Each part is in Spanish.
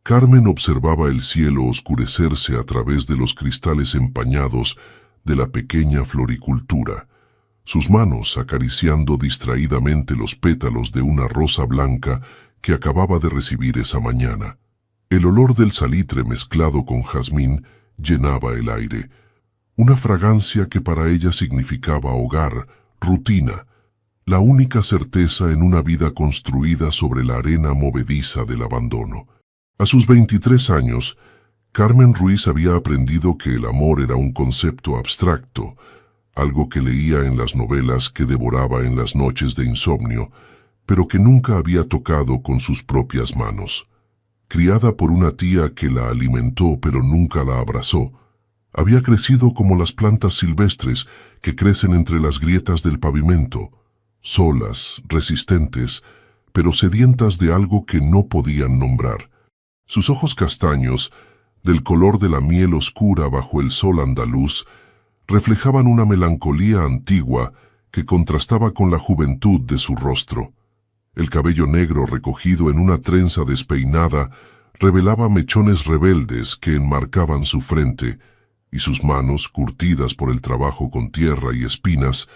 Carmen observaba el cielo oscurecerse a través de los cristales empañados de la pequeña floricultura, sus manos acariciando distraídamente los pétalos de una rosa blanca que acababa de recibir esa mañana. El olor del salitre mezclado con jazmín llenaba el aire, una fragancia que para ella significaba hogar, rutina, la única certeza en una vida construida sobre la arena movediza del abandono. A sus 23 años, Carmen Ruiz había aprendido que el amor era un concepto abstracto, algo que leía en las novelas que devoraba en las noches de insomnio, pero que nunca había tocado con sus propias manos. Criada por una tía que la alimentó pero nunca la abrazó, había crecido como las plantas silvestres que crecen entre las grietas del pavimento, solas, resistentes, pero sedientas de algo que no podían nombrar. Sus ojos castaños, del color de la miel oscura bajo el sol andaluz, reflejaban una melancolía antigua que contrastaba con la juventud de su rostro. El cabello negro recogido en una trenza despeinada revelaba mechones rebeldes que enmarcaban su frente, y sus manos, curtidas por el trabajo con tierra y espinas,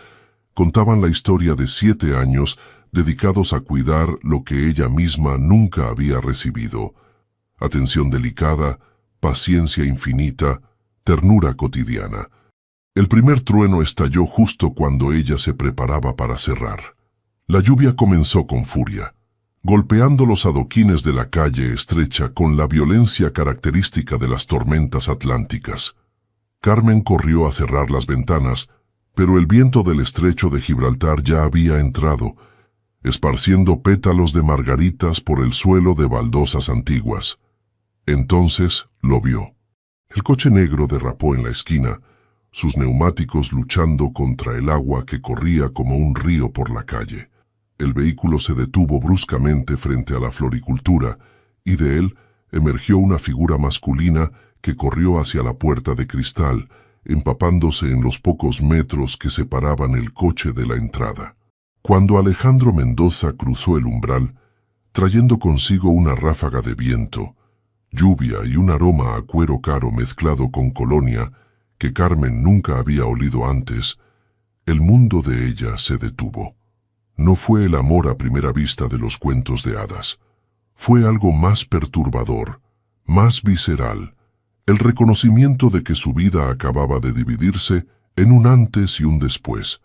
contaban la historia de 7 años dedicados a cuidar lo que ella misma nunca había recibido: atención delicada, paciencia infinita, ternura cotidiana. El primer trueno estalló justo cuando ella se preparaba para cerrar. La lluvia comenzó con furia, golpeando los adoquines de la calle estrecha con la violencia característica de las tormentas atlánticas. Carmen corrió a cerrar las ventanas, pero el viento del estrecho de Gibraltar ya había entrado, esparciendo pétalos de margaritas por el suelo de baldosas antiguas. Entonces lo vio. El coche negro derrapó en la esquina, sus neumáticos luchando contra el agua que corría como un río por la calle. El vehículo se detuvo bruscamente frente a la floricultura, y de él emergió una figura masculina que corrió hacia la puerta de cristal, empapándose en los pocos metros que separaban el coche de la entrada. Cuando Alejandro Mendoza cruzó el umbral, trayendo consigo una ráfaga de viento, lluvia y un aroma a cuero caro mezclado con colonia que Carmen nunca había olido antes, el mundo de ella se detuvo. No fue el amor a primera vista de los cuentos de hadas. Fue algo más perturbador, más visceral, el reconocimiento de que su vida acababa de dividirse en un antes y un después,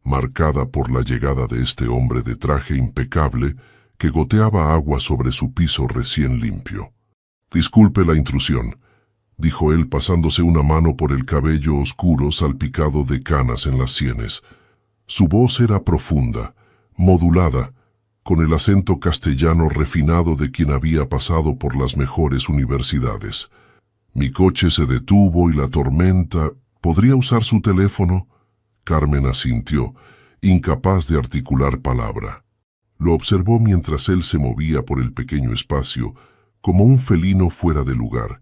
marcada por la llegada de este hombre de traje impecable que goteaba agua sobre su piso recién limpio. «Disculpe la intrusión», dijo él pasándose una mano por el cabello oscuro salpicado de canas en las sienes. Su voz era profunda, modulada, con el acento castellano refinado de quien había pasado por las mejores universidades. «Mi coche se detuvo y la tormenta... ¿Podría usar su teléfono?» Carmen asintió, incapaz de articular palabra. Lo observó mientras él se movía por el pequeño espacio, como un felino fuera de lugar,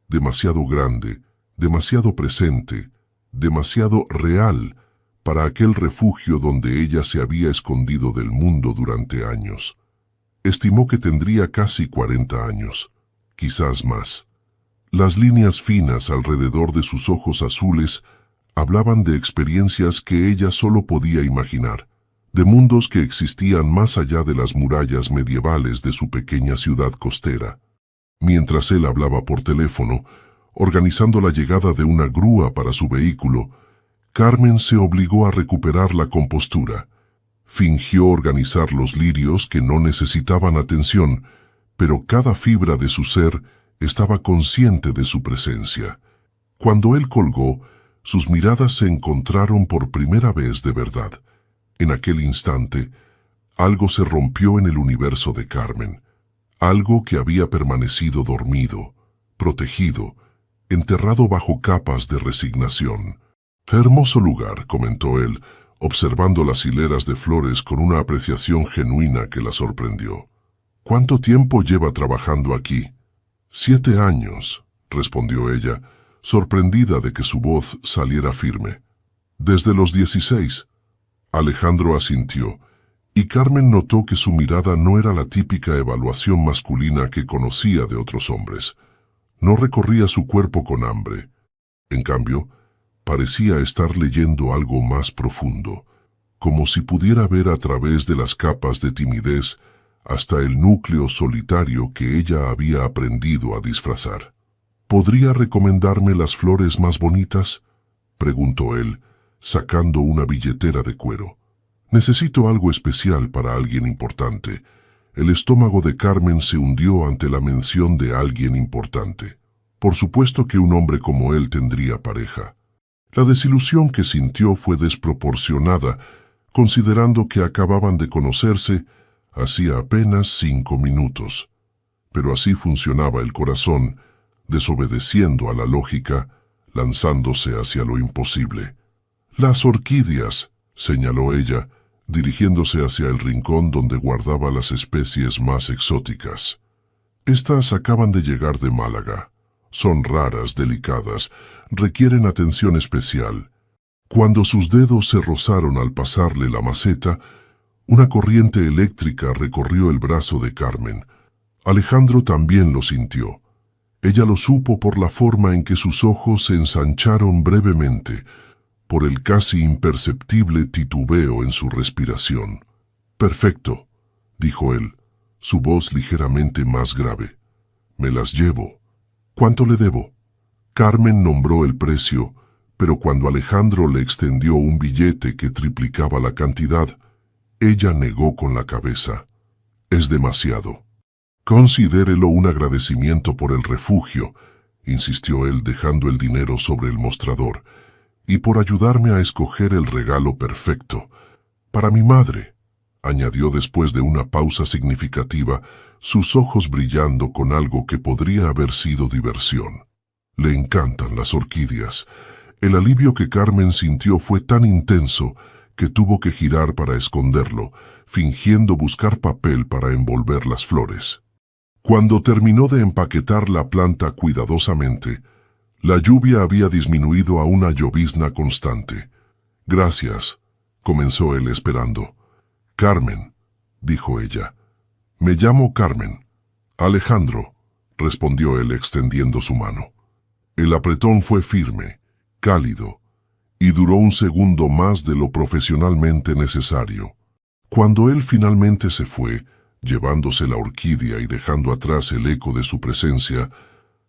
demasiado grande, demasiado presente, demasiado real para aquel refugio donde ella se había escondido del mundo durante años. Estimó que tendría casi 40 años, quizás más. Las líneas finas alrededor de sus ojos azules hablaban de experiencias que ella solo podía imaginar, de mundos que existían más allá de las murallas medievales de su pequeña ciudad costera. Mientras él hablaba por teléfono, organizando la llegada de una grúa para su vehículo, Carmen se obligó a recuperar la compostura. Fingió organizar los lirios que no necesitaban atención, pero cada fibra de su ser estaba consciente de su presencia. Cuando él colgó, sus miradas se encontraron por primera vez de verdad. En aquel instante, algo se rompió en el universo de Carmen, algo que había permanecido dormido, protegido, enterrado bajo capas de resignación. «Qué hermoso lugar», comentó él, observando las hileras de flores con una apreciación genuina que la sorprendió. «¿Cuánto tiempo lleva trabajando aquí?» «7 años», respondió ella, sorprendida de que su voz saliera firme. «Desde los 16. Alejandro asintió, Y Carmen notó que su mirada no era la típica evaluación masculina que conocía de otros hombres. No recorría su cuerpo con hambre. En cambio, parecía estar leyendo algo más profundo, como si pudiera ver a través de las capas de timidez hasta el núcleo solitario que ella había aprendido a disfrazar. ¿Podría recomendarme las flores más bonitas?, preguntó él, sacando una billetera de cuero. Necesito algo especial para alguien importante. El estómago de Carmen se hundió ante la mención de alguien importante. Por supuesto que un hombre como él tendría pareja. La desilusión que sintió fue desproporcionada, considerando que acababan de conocerse hacía apenas 5 minutos. Pero así funcionaba el corazón, desobedeciendo a la lógica, lanzándose hacia lo imposible. «Las orquídeas», señaló ella, dirigiéndose hacia el rincón donde guardaba las especies más exóticas. «Estas acaban de llegar de Málaga. Son raras, delicadas, requieren atención especial». Cuando sus dedos se rozaron al pasarle la maceta, una corriente eléctrica recorrió el brazo de Carmen. Alejandro también lo sintió. Ella lo supo por la forma en que sus ojos se ensancharon brevemente, por el casi imperceptible titubeo en su respiración. «Perfecto», dijo él, su voz ligeramente más grave. «Me las llevo». «¿Cuánto le debo?» Carmen nombró el precio, pero cuando Alejandro le extendió un billete que triplicaba la cantidad, ella negó con la cabeza. «Es demasiado». «Considérelo un agradecimiento por el refugio», insistió él dejando el dinero sobre el mostrador, «y por ayudarme a escoger el regalo perfecto. Para mi madre», añadió después de una pausa significativa, sus ojos brillando con algo que podría haber sido diversión. «Le encantan las orquídeas». El alivio que Carmen sintió fue tan intenso que tuvo que girar para esconderlo, fingiendo buscar papel para envolver las flores. Cuando terminó de empaquetar la planta cuidadosamente, la lluvia había disminuido a una llovizna constante. «Gracias», comenzó él esperando. «Carmen», dijo ella. «Me llamo Carmen». «Alejandro», respondió él extendiendo su mano. El apretón fue firme, cálido, y duró un segundo más de lo profesionalmente necesario. Cuando él finalmente se fue, llevándose la orquídea y dejando atrás el eco de su presencia,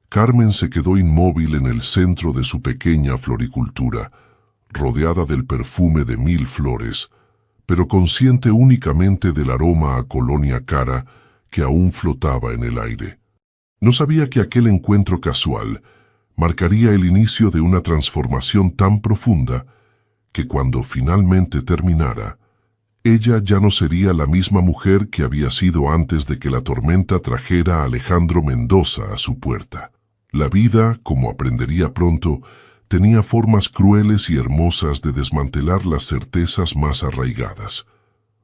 Carmen se quedó inmóvil en el centro de su pequeña floricultura, rodeada del perfume de 1000 flores, pero consciente únicamente del aroma a colonia cara que aún flotaba en el aire. No sabía que aquel encuentro casual marcaría el inicio de una transformación tan profunda que cuando finalmente terminara, ella ya no sería la misma mujer que había sido antes de que la tormenta trajera a Alejandro Mendoza a su puerta. La vida, como aprendería pronto, tenía formas crueles y hermosas de desmantelar las certezas más arraigadas.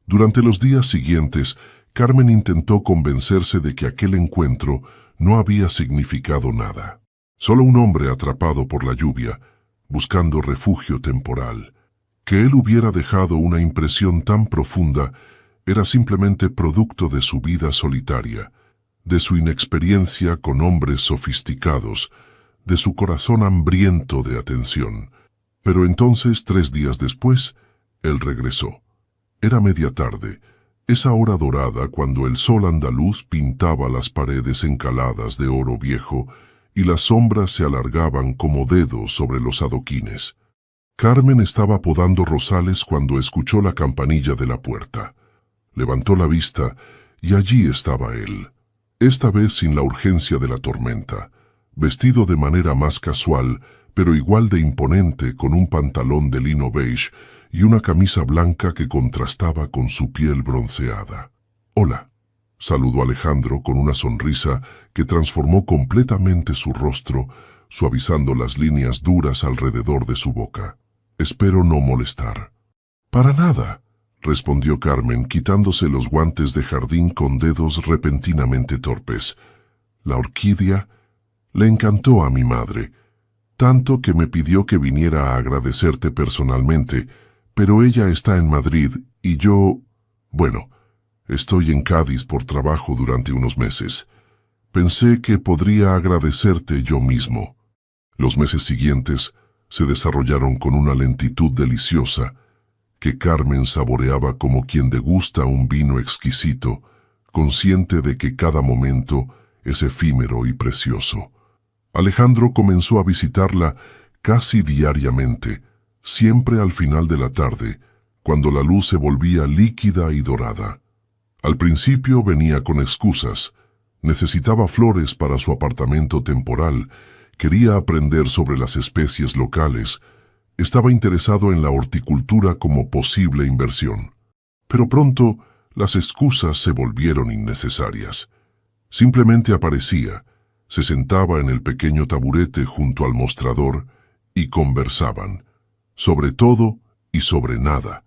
Durante los días siguientes, Carmen intentó convencerse de que aquel encuentro no había significado nada. Solo un hombre atrapado por la lluvia, buscando refugio temporal. Que él hubiera dejado una impresión tan profunda era simplemente producto de su vida solitaria, de su inexperiencia con hombres sofisticados, de su corazón hambriento de atención. Pero entonces, 3 días después, él regresó. Era media tarde, esa hora dorada cuando el sol andaluz pintaba las paredes encaladas de oro viejo y las sombras se alargaban como dedos sobre los adoquines. Carmen estaba podando rosales cuando escuchó la campanilla de la puerta. Levantó la vista y allí estaba él, esta vez sin la urgencia de la tormenta, vestido de manera más casual, pero igual de imponente, con un pantalón de lino beige y una camisa blanca que contrastaba con su piel bronceada. «Hola», saludó Alejandro con una sonrisa que transformó completamente su rostro, suavizando las líneas duras alrededor de su boca. «Espero no molestar». «Para nada», respondió Carmen, quitándose los guantes de jardín con dedos repentinamente torpes. «La orquídea le encantó a mi madre, tanto que me pidió que viniera a agradecerte personalmente, pero ella está en Madrid y yo...» Bueno, estoy en Cádiz por trabajo durante unos meses. Pensé que podría agradecerte yo mismo. Los meses siguientes se desarrollaron con una lentitud deliciosa que Carmen saboreaba como quien degusta un vino exquisito, consciente de que cada momento es efímero y precioso. Alejandro comenzó a visitarla casi diariamente, siempre al final de la tarde, cuando la luz se volvía líquida y dorada. Al principio venía con excusas. Necesitaba flores para su apartamento temporal, quería aprender sobre las especies locales, estaba interesado en la horticultura como posible inversión. Pero pronto las excusas se volvieron innecesarias. Simplemente aparecía, se sentaba en el pequeño taburete junto al mostrador y conversaban, sobre todo y sobre nada.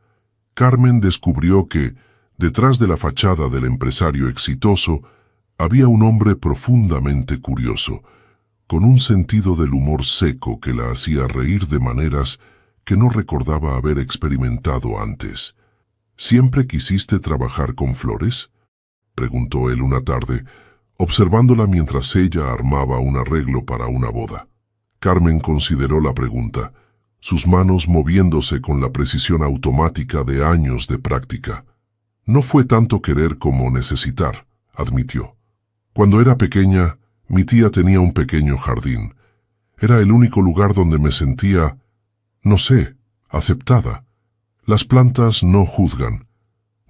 Carmen descubrió que, detrás de la fachada del empresario exitoso, había un hombre profundamente curioso, con un sentido del humor seco que la hacía reír de maneras que no recordaba haber experimentado antes. ¿Siempre quisiste trabajar con flores?, preguntó él una tarde, observándola mientras ella armaba un arreglo para una boda. Carmen consideró la pregunta, sus manos moviéndose con la precisión automática de años de práctica. No fue tanto querer como necesitar, admitió. Cuando era pequeña, mi tía tenía un pequeño jardín. Era el único lugar donde me sentía, no sé, aceptada. Las plantas no juzgan,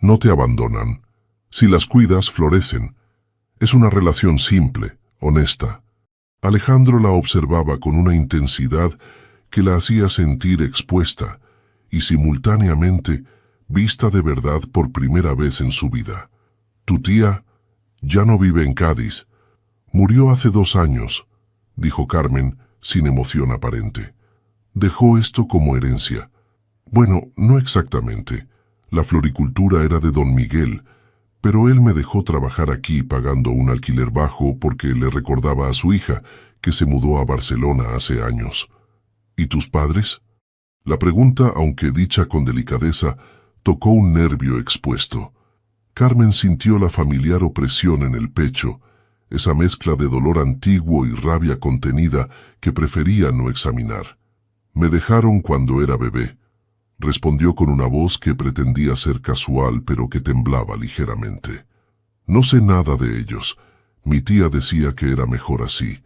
no te abandonan. Si las cuidas, florecen. Es una relación simple, honesta. Alejandro la observaba con una intensidad que la hacía sentir expuesta y simultáneamente vista de verdad por primera vez en su vida. Tu tía ya no vive en Cádiz. Murió hace 2 años, dijo Carmen sin emoción aparente. Dejó esto como herencia. Bueno, no exactamente. La floricultura era de don Miguel, pero él me dejó trabajar aquí pagando un alquiler bajo porque le recordaba a su hija, que se mudó a Barcelona hace años. ¿Y tus padres? La pregunta, aunque dicha con delicadeza, tocó un nervio expuesto. Carmen sintió la familiar opresión en el pecho, esa mezcla de dolor antiguo y rabia contenida que prefería no examinar. Me dejaron cuando era bebé, respondió con una voz que pretendía ser casual pero que temblaba ligeramente. No sé nada de ellos. Mi tía decía que era mejor así,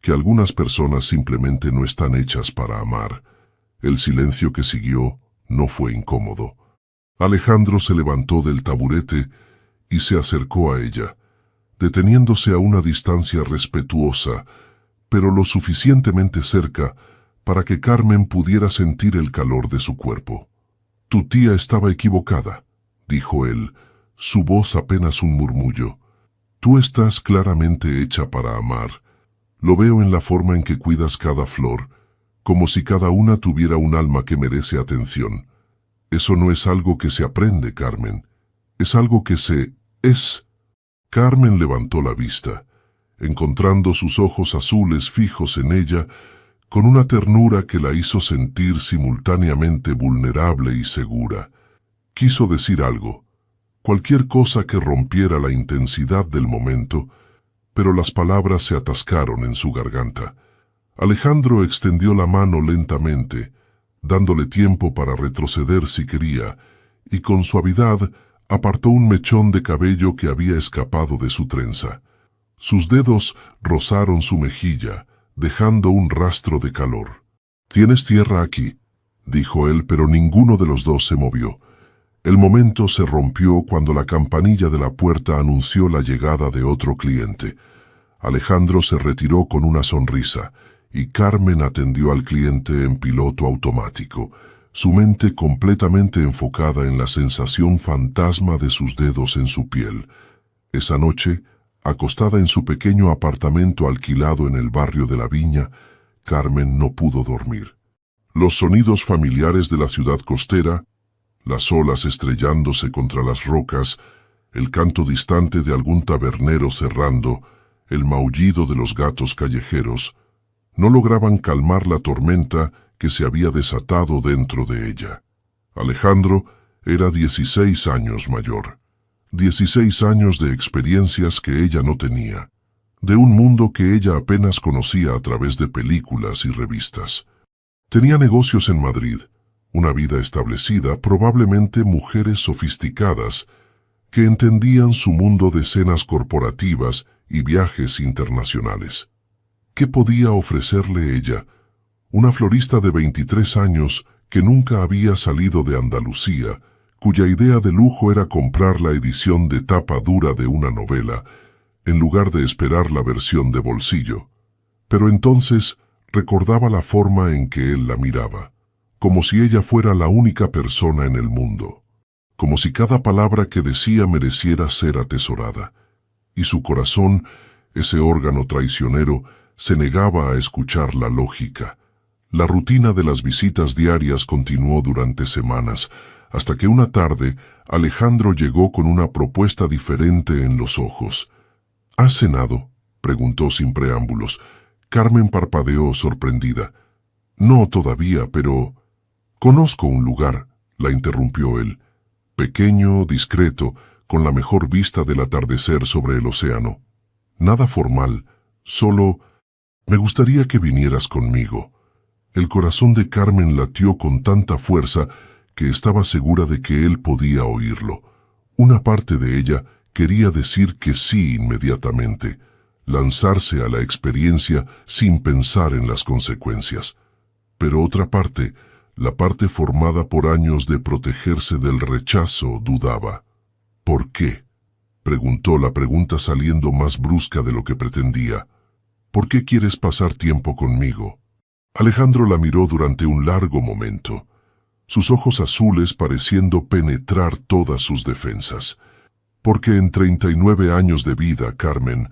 que algunas personas simplemente no están hechas para amar. El silencio que siguió no fue incómodo. Alejandro se levantó del taburete y se acercó a ella, deteniéndose a una distancia respetuosa, pero lo suficientemente cerca para que Carmen pudiera sentir el calor de su cuerpo. Tu tía estaba equivocada, dijo él, su voz apenas un murmullo. Tú estás claramente hecha para amar. Lo veo en la forma en que cuidas cada flor, como si cada una tuviera un alma que merece atención. Eso no es algo que se aprende, Carmen. Es algo que es. Carmen levantó la vista, encontrando sus ojos azules fijos en ella, con una ternura que la hizo sentir simultáneamente vulnerable y segura. Quiso decir algo, cualquier cosa que rompiera la intensidad del momento, pero las palabras se atascaron en su garganta. Alejandro extendió la mano lentamente, dándole tiempo para retroceder si quería, y con suavidad apartó un mechón de cabello que había escapado de su trenza. Sus dedos rozaron su mejilla, dejando un rastro de calor. «Tienes tierra aquí», dijo él, pero ninguno de los dos se movió. El momento se rompió cuando la campanilla de la puerta anunció la llegada de otro cliente. Alejandro se retiró con una sonrisa, y Carmen atendió al cliente en piloto automático, su mente completamente enfocada en la sensación fantasma de sus dedos en su piel. Esa noche, acostada en su pequeño apartamento alquilado en el barrio de la Viña, Carmen no pudo dormir. Los sonidos familiares de la ciudad costera, las olas estrellándose contra las rocas, el canto distante de algún tabernero cerrando, el maullido de los gatos callejeros, no lograban calmar la tormenta que se había desatado dentro de ella. Alejandro, Era 16 años mayor. 16 años de experiencias que ella no tenía, de un mundo que ella apenas conocía a través de películas y revistas. Tenía negocios en Madrid, una vida establecida, probablemente mujeres sofisticadas que entendían su mundo de cenas corporativas y viajes internacionales. ¿Qué podía ofrecerle ella, una florista de 23 años que nunca había salido de Andalucía, cuya idea de lujo era comprar la edición de tapa dura de una novela, en lugar de esperar la versión de bolsillo? Pero entonces recordaba la forma en que él la miraba, como si ella fuera la única persona en el mundo, como si cada palabra que decía mereciera ser atesorada, y su corazón, ese órgano traicionero, se negaba a escuchar la lógica. La rutina de las visitas diarias continuó durante semanas, hasta que una tarde Alejandro llegó con una propuesta diferente en los ojos. ¿Has cenado?, preguntó sin preámbulos. Carmen parpadeó sorprendida. No todavía, pero... Conozco un lugar, la interrumpió él. Pequeño, discreto, con la mejor vista del atardecer sobre el océano. Nada formal, solo... Me gustaría que vinieras conmigo. El corazón de Carmen latió con tanta fuerza que estaba segura de que él podía oírlo. Una parte de ella quería decir que sí inmediatamente, lanzarse a la experiencia sin pensar en las consecuencias. Pero otra parte, la parte formada por años de protegerse del rechazo, dudaba. ¿Por qué?, preguntó, la pregunta saliendo más brusca de lo que pretendía. ¿Por qué quieres pasar tiempo conmigo? Alejandro la miró durante un largo momento, sus ojos azules pareciendo penetrar todas sus defensas. Porque en 39 años de vida, Carmen,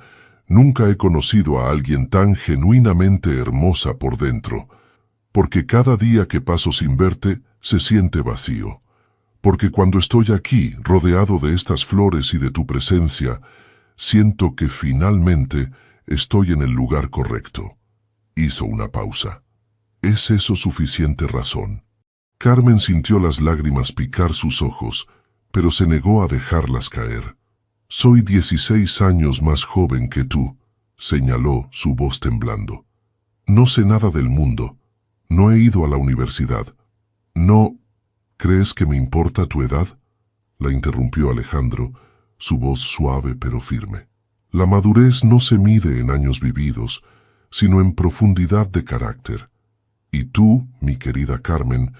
nunca he conocido a alguien tan genuinamente hermosa por dentro. Porque cada día que paso sin verte se siente vacío. Porque cuando estoy aquí, rodeado de estas flores y de tu presencia, siento que finalmente estoy en el lugar correcto. Hizo una pausa. ¿Es eso suficiente razón? Carmen sintió las lágrimas picar sus ojos, pero se negó a dejarlas caer. Soy 16 años más joven que tú, señaló, su voz temblando. No sé nada del mundo. No he ido a la universidad. No... ¿Crees que me importa tu edad?, la interrumpió Alejandro, su voz suave pero firme. La madurez no se mide en años vividos, sino en profundidad de carácter. Y tú, mi querida Carmen,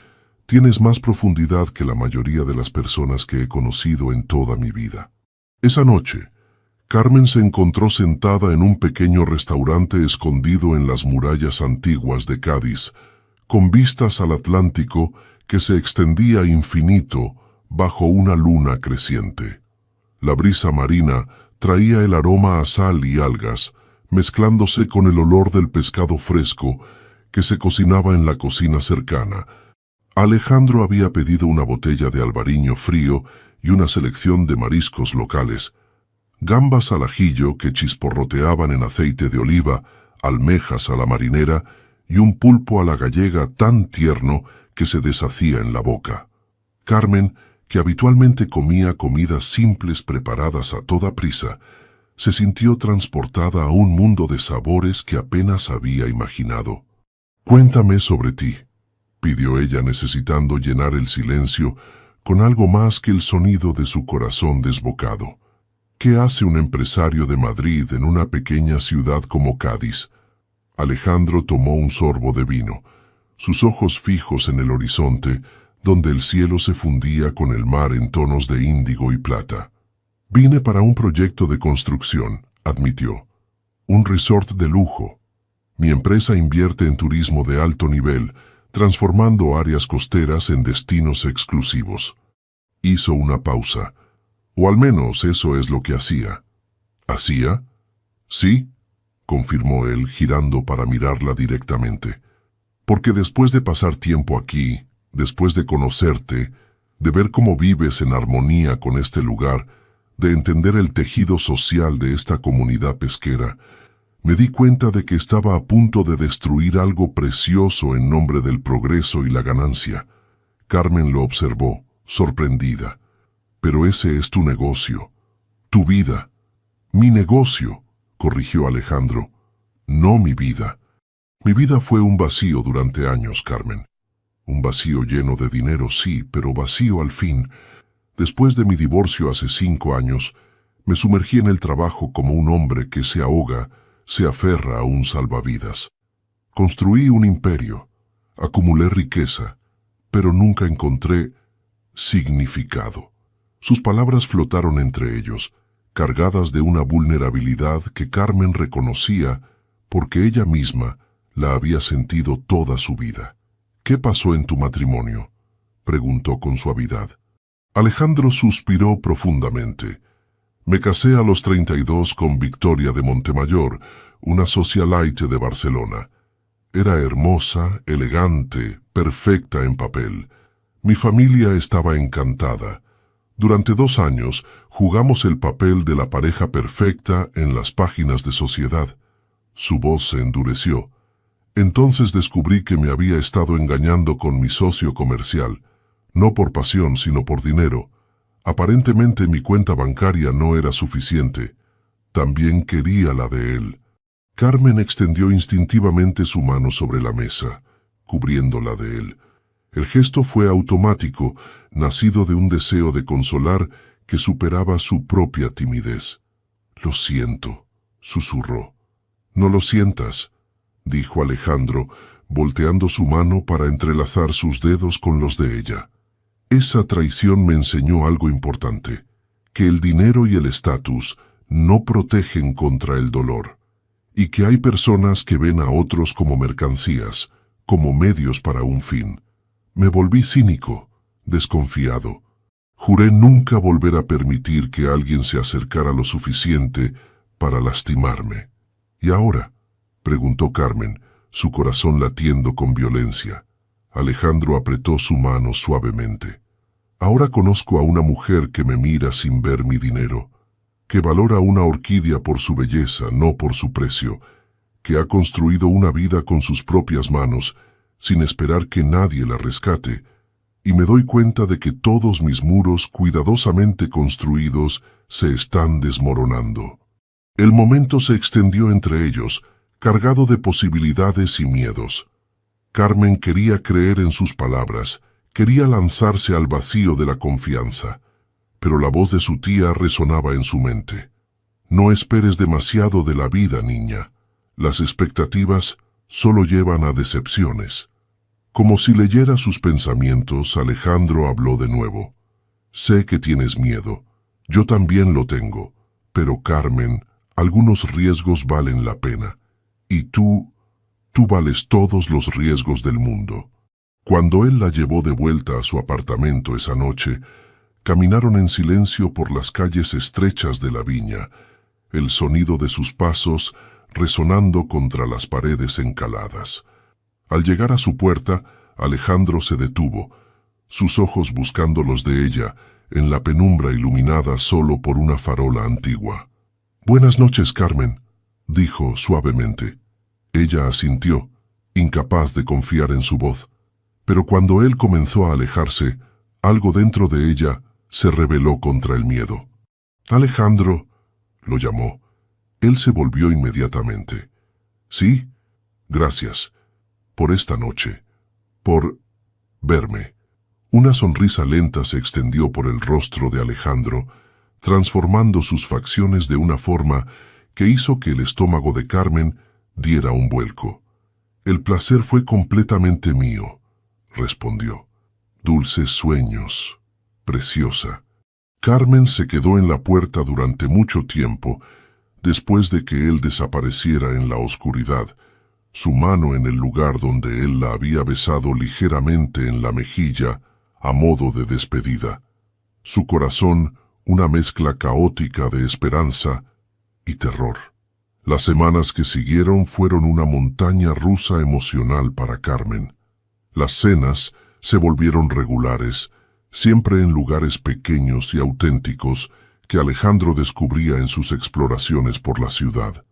tienes más profundidad que la mayoría de las personas que he conocido en toda mi vida. Esa noche, Carmen se encontró sentada en un pequeño restaurante escondido en las murallas antiguas de Cádiz, con vistas al Atlántico que se extendía infinito bajo una luna creciente. La brisa marina traía el aroma a sal y algas, mezclándose con el olor del pescado fresco que se cocinaba en la cocina cercana. Alejandro había pedido una botella de albariño frío y una selección de mariscos locales, gambas al ajillo que chisporroteaban en aceite de oliva, almejas a la marinera y un pulpo a la gallega tan tierno que se deshacía en la boca. Carmen, que habitualmente comía comidas simples preparadas a toda prisa, se sintió transportada a un mundo de sabores que apenas había imaginado. «Cuéntame sobre ti», pidió ella, necesitando llenar el silencio con algo más que el sonido de su corazón desbocado. ¿Qué hace un empresario de Madrid en una pequeña ciudad como Cádiz? Alejandro tomó un sorbo de vino, sus ojos fijos en el horizonte, donde el cielo se fundía con el mar en tonos de índigo y plata. Vine para un proyecto de construcción, admitió. Un resort de lujo. Mi empresa invierte en turismo de alto nivel, transformando áreas costeras en destinos exclusivos. Hizo una pausa. O al menos eso es lo que hacía. ¿Hacía? Sí, confirmó él, girando para mirarla directamente. Porque después de pasar tiempo aquí, después de conocerte, de ver cómo vives en armonía con este lugar, de entender el tejido social de esta comunidad pesquera, me di cuenta de que estaba a punto de destruir algo precioso en nombre del progreso y la ganancia. Carmen lo observó, sorprendida. «Pero ese es tu negocio, tu vida». «Mi negocio», corrigió Alejandro, «no mi vida». Mi vida fue un vacío durante años, Carmen. Un vacío lleno de dinero, sí, pero vacío al fin. Después de mi divorcio hace 5 años, me sumergí en el trabajo como un hombre que se ahoga, se aferra a un salvavidas. Construí un imperio, acumulé riqueza, pero nunca encontré significado. Sus palabras flotaron entre ellos, cargadas de una vulnerabilidad que Carmen reconocía porque ella misma la había sentido toda su vida. «¿Qué pasó en tu matrimonio?», preguntó con suavidad. Alejandro suspiró profundamente. «Me casé a los 32 con Victoria de Montemayor, una socialite de Barcelona. Era hermosa, elegante, perfecta en papel. Mi familia estaba encantada. Durante 2 años jugamos el papel de la pareja perfecta en las páginas de sociedad». Su voz se endureció. «Entonces descubrí que me había estado engañando con mi socio comercial, no por pasión sino por dinero. Aparentemente mi cuenta bancaria no era suficiente. También quería la de él». Carmen extendió instintivamente su mano sobre la mesa, cubriéndola de él. El gesto fue automático, nacido de un deseo de consolar que superaba su propia timidez. «Lo siento», susurró. «No lo sientas», dijo Alejandro, volteando su mano para entrelazar sus dedos con los de ella. «Esa traición me enseñó algo importante, que el dinero y el estatus no protegen contra el dolor, y que hay personas que ven a otros como mercancías, como medios para un fin. Me volví cínico, desconfiado. Juré nunca volver a permitir que alguien se acercara lo suficiente para lastimarme». «¿Y ahora?», preguntó Carmen, su corazón latiendo con violencia. Alejandro apretó su mano suavemente. «Ahora conozco a una mujer que me mira sin ver mi dinero, que valora una orquídea por su belleza, no por su precio, que ha construido una vida con sus propias manos, sin esperar que nadie la rescate, y me doy cuenta de que todos mis muros cuidadosamente construidos se están desmoronando». El momento se extendió entre ellos, cargado de posibilidades y miedos. Carmen quería creer en sus palabras, quería lanzarse al vacío de la confianza, pero la voz de su tía resonaba en su mente. «No esperes demasiado de la vida, niña. Las expectativas solo llevan a decepciones». Como si leyera sus pensamientos, Alejandro habló de nuevo. «Sé que tienes miedo. Yo también lo tengo. Pero, Carmen, algunos riesgos valen la pena. Y tú vales todos los riesgos del mundo». Cuando él la llevó de vuelta a su apartamento esa noche, caminaron en silencio por las calles estrechas de la viña, el sonido de sus pasos resonando contra las paredes encaladas. Al llegar a su puerta, Alejandro se detuvo, sus ojos buscando los de ella, en la penumbra iluminada solo por una farola antigua. «Buenas noches, Carmen», dijo suavemente. Ella asintió, incapaz de confiar en su voz. Pero cuando él comenzó a alejarse, algo dentro de ella se rebeló contra el miedo. «Alejandro», lo llamó. Él se volvió inmediatamente. «Sí, gracias. Por esta noche. Por verme». Una sonrisa lenta se extendió por el rostro de Alejandro, transformando sus facciones de una forma que hizo que el estómago de Carmen diera un vuelco. «El placer fue completamente mío», respondió. «Dulces sueños, preciosa». Carmen se quedó en la puerta durante mucho tiempo, después de que él desapareciera en la oscuridad, su mano en el lugar donde él la había besado ligeramente en la mejilla, a modo de despedida. Su corazón, una mezcla caótica de esperanza y terror. Las semanas que siguieron fueron una montaña rusa emocional para Carmen. Las cenas se volvieron regulares, siempre en lugares pequeños y auténticos que Alejandro descubría en sus exploraciones por la ciudad.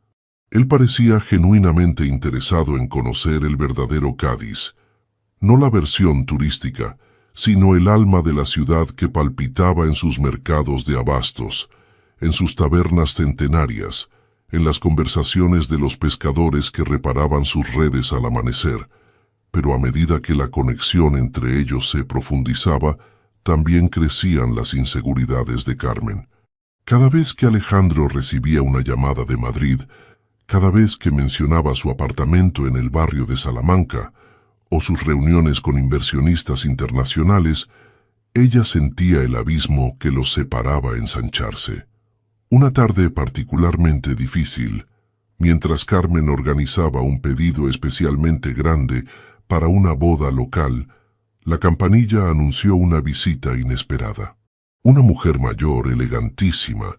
Él parecía genuinamente interesado en conocer el verdadero Cádiz, no la versión turística, sino el alma de la ciudad que palpitaba en sus mercados de abastos, en sus tabernas centenarias, en las conversaciones de los pescadores que reparaban sus redes al amanecer. Pero a medida que la conexión entre ellos se profundizaba, también crecían las inseguridades de Carmen. Cada vez que Alejandro recibía una llamada de Madrid, cada vez que mencionaba su apartamento en el barrio de Salamanca, o sus reuniones con inversionistas internacionales, ella sentía el abismo que los separaba ensancharse. Una tarde particularmente difícil, mientras Carmen organizaba un pedido especialmente grande para una boda local, la campanilla anunció una visita inesperada. Una mujer mayor, elegantísima,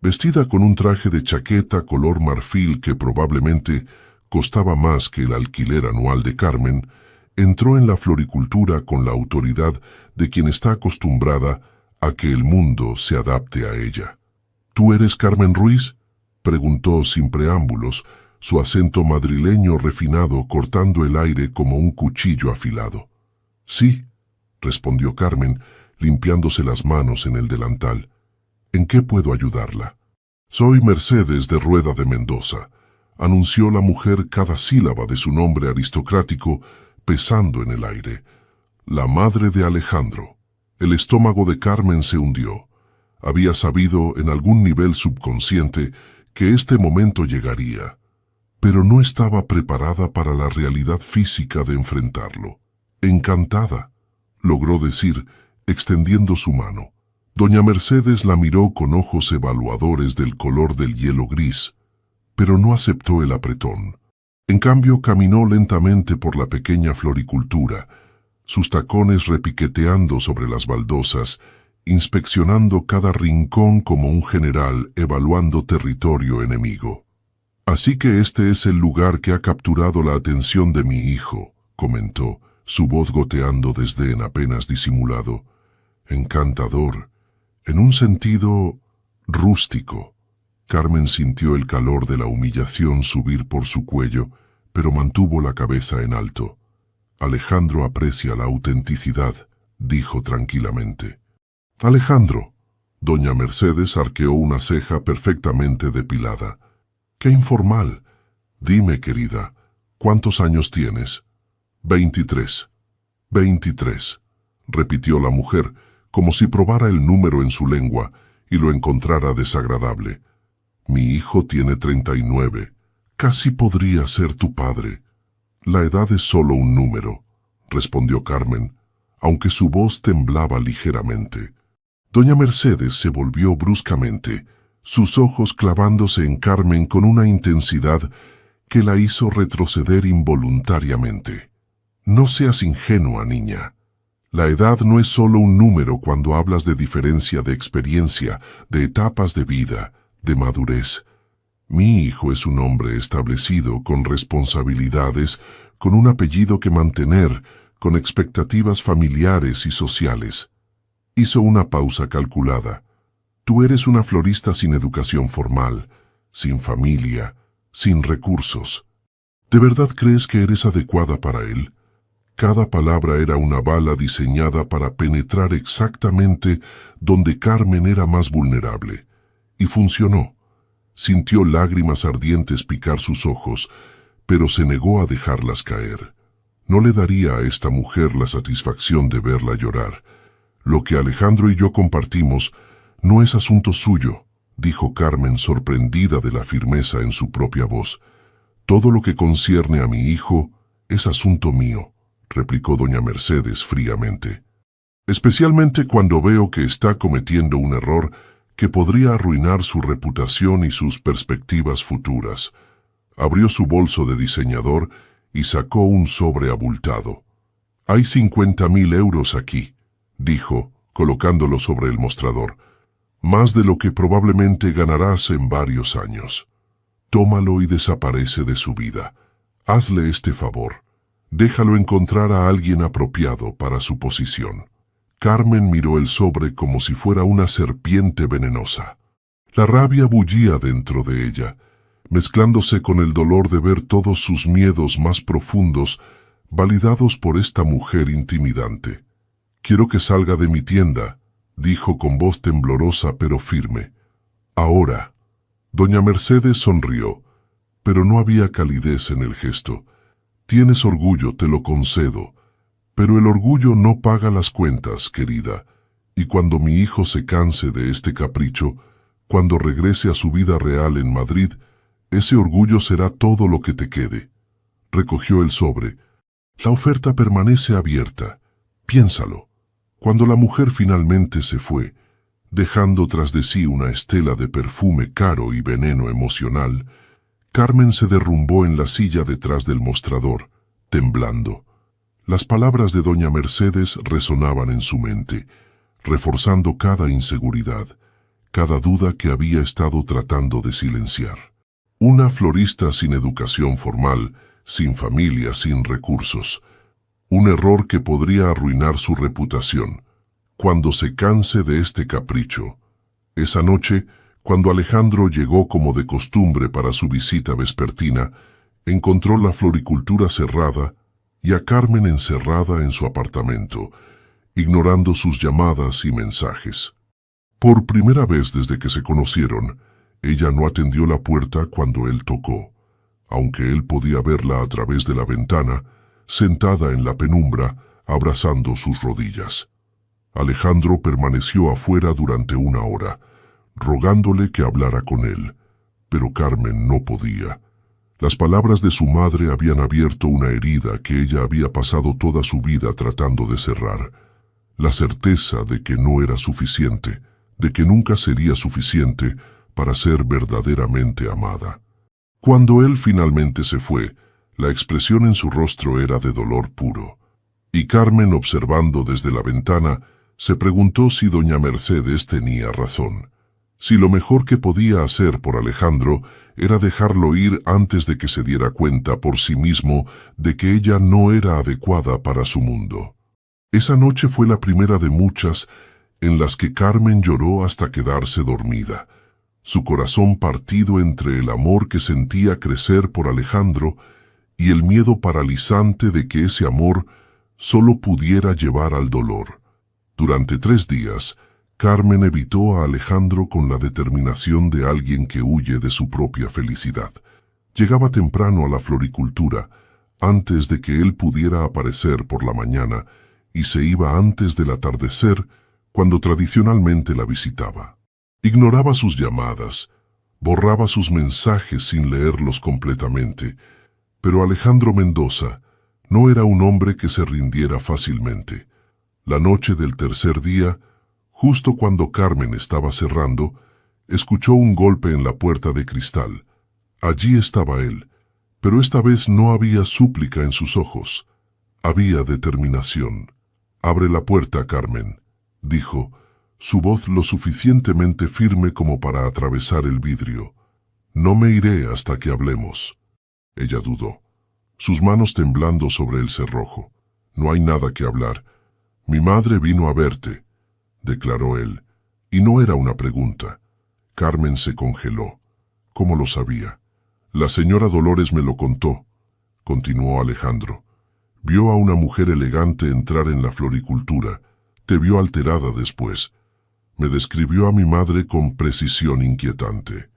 vestida con un traje de chaqueta color marfil que probablemente costaba más que el alquiler anual de Carmen, entró en la floricultura con la autoridad de quien está acostumbrada a que el mundo se adapte a ella. ¿Tú eres Carmen Ruiz?, preguntó sin preámbulos, su acento madrileño refinado cortando el aire como un cuchillo afilado. Sí, respondió Carmen, limpiándose las manos en el delantal. ¿En qué puedo ayudarla? Soy Mercedes de Rueda de Mendoza, anunció la mujer cada sílaba de su nombre aristocrático pesando en el aire. La madre de Alejandro. El estómago de Carmen se hundió. Había sabido en algún nivel subconsciente que este momento llegaría, pero no estaba preparada para la realidad física de enfrentarlo. Encantada, logró decir, extendiendo su mano. Doña Mercedes la miró con ojos evaluadores del color del hielo gris, pero no aceptó el apretón. En cambio, caminó lentamente por la pequeña floricultura, sus tacones repiqueteando sobre las baldosas, inspeccionando cada rincón como un general evaluando territorio enemigo. Así que este es el lugar que ha capturado la atención de mi hijo, comentó, su voz goteando desdén apenas disimulado. Encantador, en un sentido rústico. Carmen sintió el calor de la humillación subir por su cuello, pero mantuvo la cabeza en alto. Alejandro aprecia la autenticidad, dijo tranquilamente. Alejandro. Doña Mercedes arqueó una ceja perfectamente depilada. ¡Qué informal! Dime, querida, ¿cuántos años tienes? 23. 23, repitió la mujer, como si probara el número en su lengua y lo encontrara desagradable. Mi hijo tiene 39. Casi podría ser tu padre. La edad es solo un número, respondió Carmen, aunque su voz temblaba ligeramente. Doña Mercedes se volvió bruscamente, sus ojos clavándose en Carmen con una intensidad que la hizo retroceder involuntariamente. No seas ingenua, niña. La edad no es solo un número cuando hablas de diferencia de experiencia, de etapas de vida, de madurez. Mi hijo es un hombre establecido, con responsabilidades, con un apellido que mantener, con expectativas familiares y sociales. Hizo una pausa calculada. Tú eres una florista sin educación formal, sin familia, sin recursos. ¿De verdad crees que eres adecuada para él? Cada palabra era una bala diseñada para penetrar exactamente donde Carmen era más vulnerable. Y funcionó. Sintió lágrimas ardientes picar sus ojos, pero se negó a dejarlas caer. No le daría a esta mujer la satisfacción de verla llorar. Lo que Alejandro y yo compartimos no es asunto suyo, dijo Carmen sorprendida de la firmeza en su propia voz. Todo lo que concierne a mi hijo es asunto mío, replicó doña Mercedes fríamente. Especialmente cuando veo que está cometiendo un error que podría arruinar su reputación y sus perspectivas futuras. Abrió su bolso de diseñador y sacó un sobre abultado. Hay 50.000 euros aquí, dijo, colocándolo sobre el mostrador. Más de lo que probablemente ganarás en varios años. Tómalo y desaparece de su vida. Hazle este favor. Déjalo encontrar a alguien apropiado para su posición. Carmen miró el sobre como si fuera una serpiente venenosa. La rabia bullía dentro de ella, mezclándose con el dolor de ver todos sus miedos más profundos validados por esta mujer intimidante. Quiero que salga de mi tienda, dijo con voz temblorosa pero firme. Ahora. Doña Mercedes sonrió, pero no había calidez en el gesto. Tienes orgullo, te lo concedo, pero el orgullo no paga las cuentas, querida, y cuando mi hijo se canse de este capricho, cuando regrese a su vida real en Madrid, ese orgullo será todo lo que te quede. Recogió el sobre. La oferta permanece abierta. Piénsalo. Cuando la mujer finalmente se fue, dejando tras de sí una estela de perfume caro y veneno emocional, Carmen se derrumbó en la silla detrás del mostrador, temblando. Las palabras de doña Mercedes resonaban en su mente, reforzando cada inseguridad, cada duda que había estado tratando de silenciar. Una florista sin educación formal, sin familia, sin recursos. Un error que podría arruinar su reputación. Cuando se canse de este capricho. Esa noche, cuando Alejandro llegó como de costumbre para su visita vespertina, encontró la floricultura cerrada y a Carmen encerrada en su apartamento, ignorando sus llamadas y mensajes. Por primera vez desde que se conocieron, ella no atendió la puerta cuando él tocó, aunque él podía verla a través de la ventana, sentada en la penumbra, abrazando sus rodillas. Alejandro permaneció afuera durante 1 hora, rogándole que hablara con él, pero Carmen no podía. Las palabras de su madre habían abierto una herida que ella había pasado toda su vida tratando de cerrar. La certeza de que no era suficiente, de que nunca sería suficiente para ser verdaderamente amada. Cuando él finalmente se fue, la expresión en su rostro era de dolor puro. Y Carmen, observando desde la ventana, se preguntó si doña Mercedes tenía razón. Si lo mejor que podía hacer por Alejandro era dejarlo ir antes de que se diera cuenta por sí mismo de que ella no era adecuada para su mundo. Esa noche fue la primera de muchas en las que Carmen lloró hasta quedarse dormida, su corazón partido entre el amor que sentía crecer por Alejandro y el miedo paralizante de que ese amor solo pudiera llevar al dolor. Durante 3 días, Carmen evitó a Alejandro con la determinación de alguien que huye de su propia felicidad. Llegaba temprano a la floricultura, antes de que él pudiera aparecer por la mañana, y se iba antes del atardecer, cuando tradicionalmente la visitaba. Ignoraba sus llamadas, borraba sus mensajes sin leerlos completamente, pero Alejandro Mendoza no era un hombre que se rindiera fácilmente. La noche del tercer día, justo cuando Carmen estaba cerrando, escuchó un golpe en la puerta de cristal. Allí estaba él, pero esta vez no había súplica en sus ojos. Había determinación. «Abre la puerta, Carmen», dijo, su voz lo suficientemente firme como para atravesar el vidrio. «No me iré hasta que hablemos». Ella dudó, sus manos temblando sobre el cerrojo. «No hay nada que hablar. Mi madre vino a verte», declaró él, y no era una pregunta. Carmen se congeló. ¿Cómo lo sabía? «La señora Dolores me lo contó», continuó Alejandro. «Vio a una mujer elegante entrar en la floricultura. Te vio alterada después. Me describió a mi madre con precisión inquietante».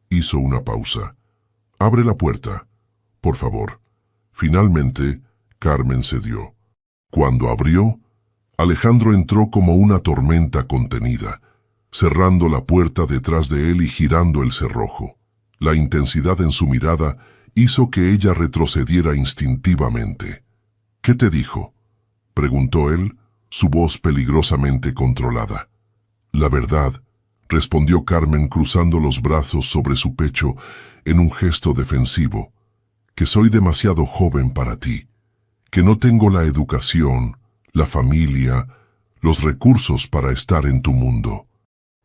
Hizo una pausa. «Abre la puerta, por favor». Finalmente, Carmen cedió. Cuando abrió, Alejandro entró como una tormenta contenida, cerrando la puerta detrás de él y girando el cerrojo. La intensidad en su mirada hizo que ella retrocediera instintivamente. «¿Qué te dijo?», preguntó él, su voz peligrosamente controlada. «La verdad», respondió Carmen cruzando los brazos sobre su pecho en un gesto defensivo, «que soy demasiado joven para ti, que no tengo la educación, la familia, los recursos para estar en tu mundo,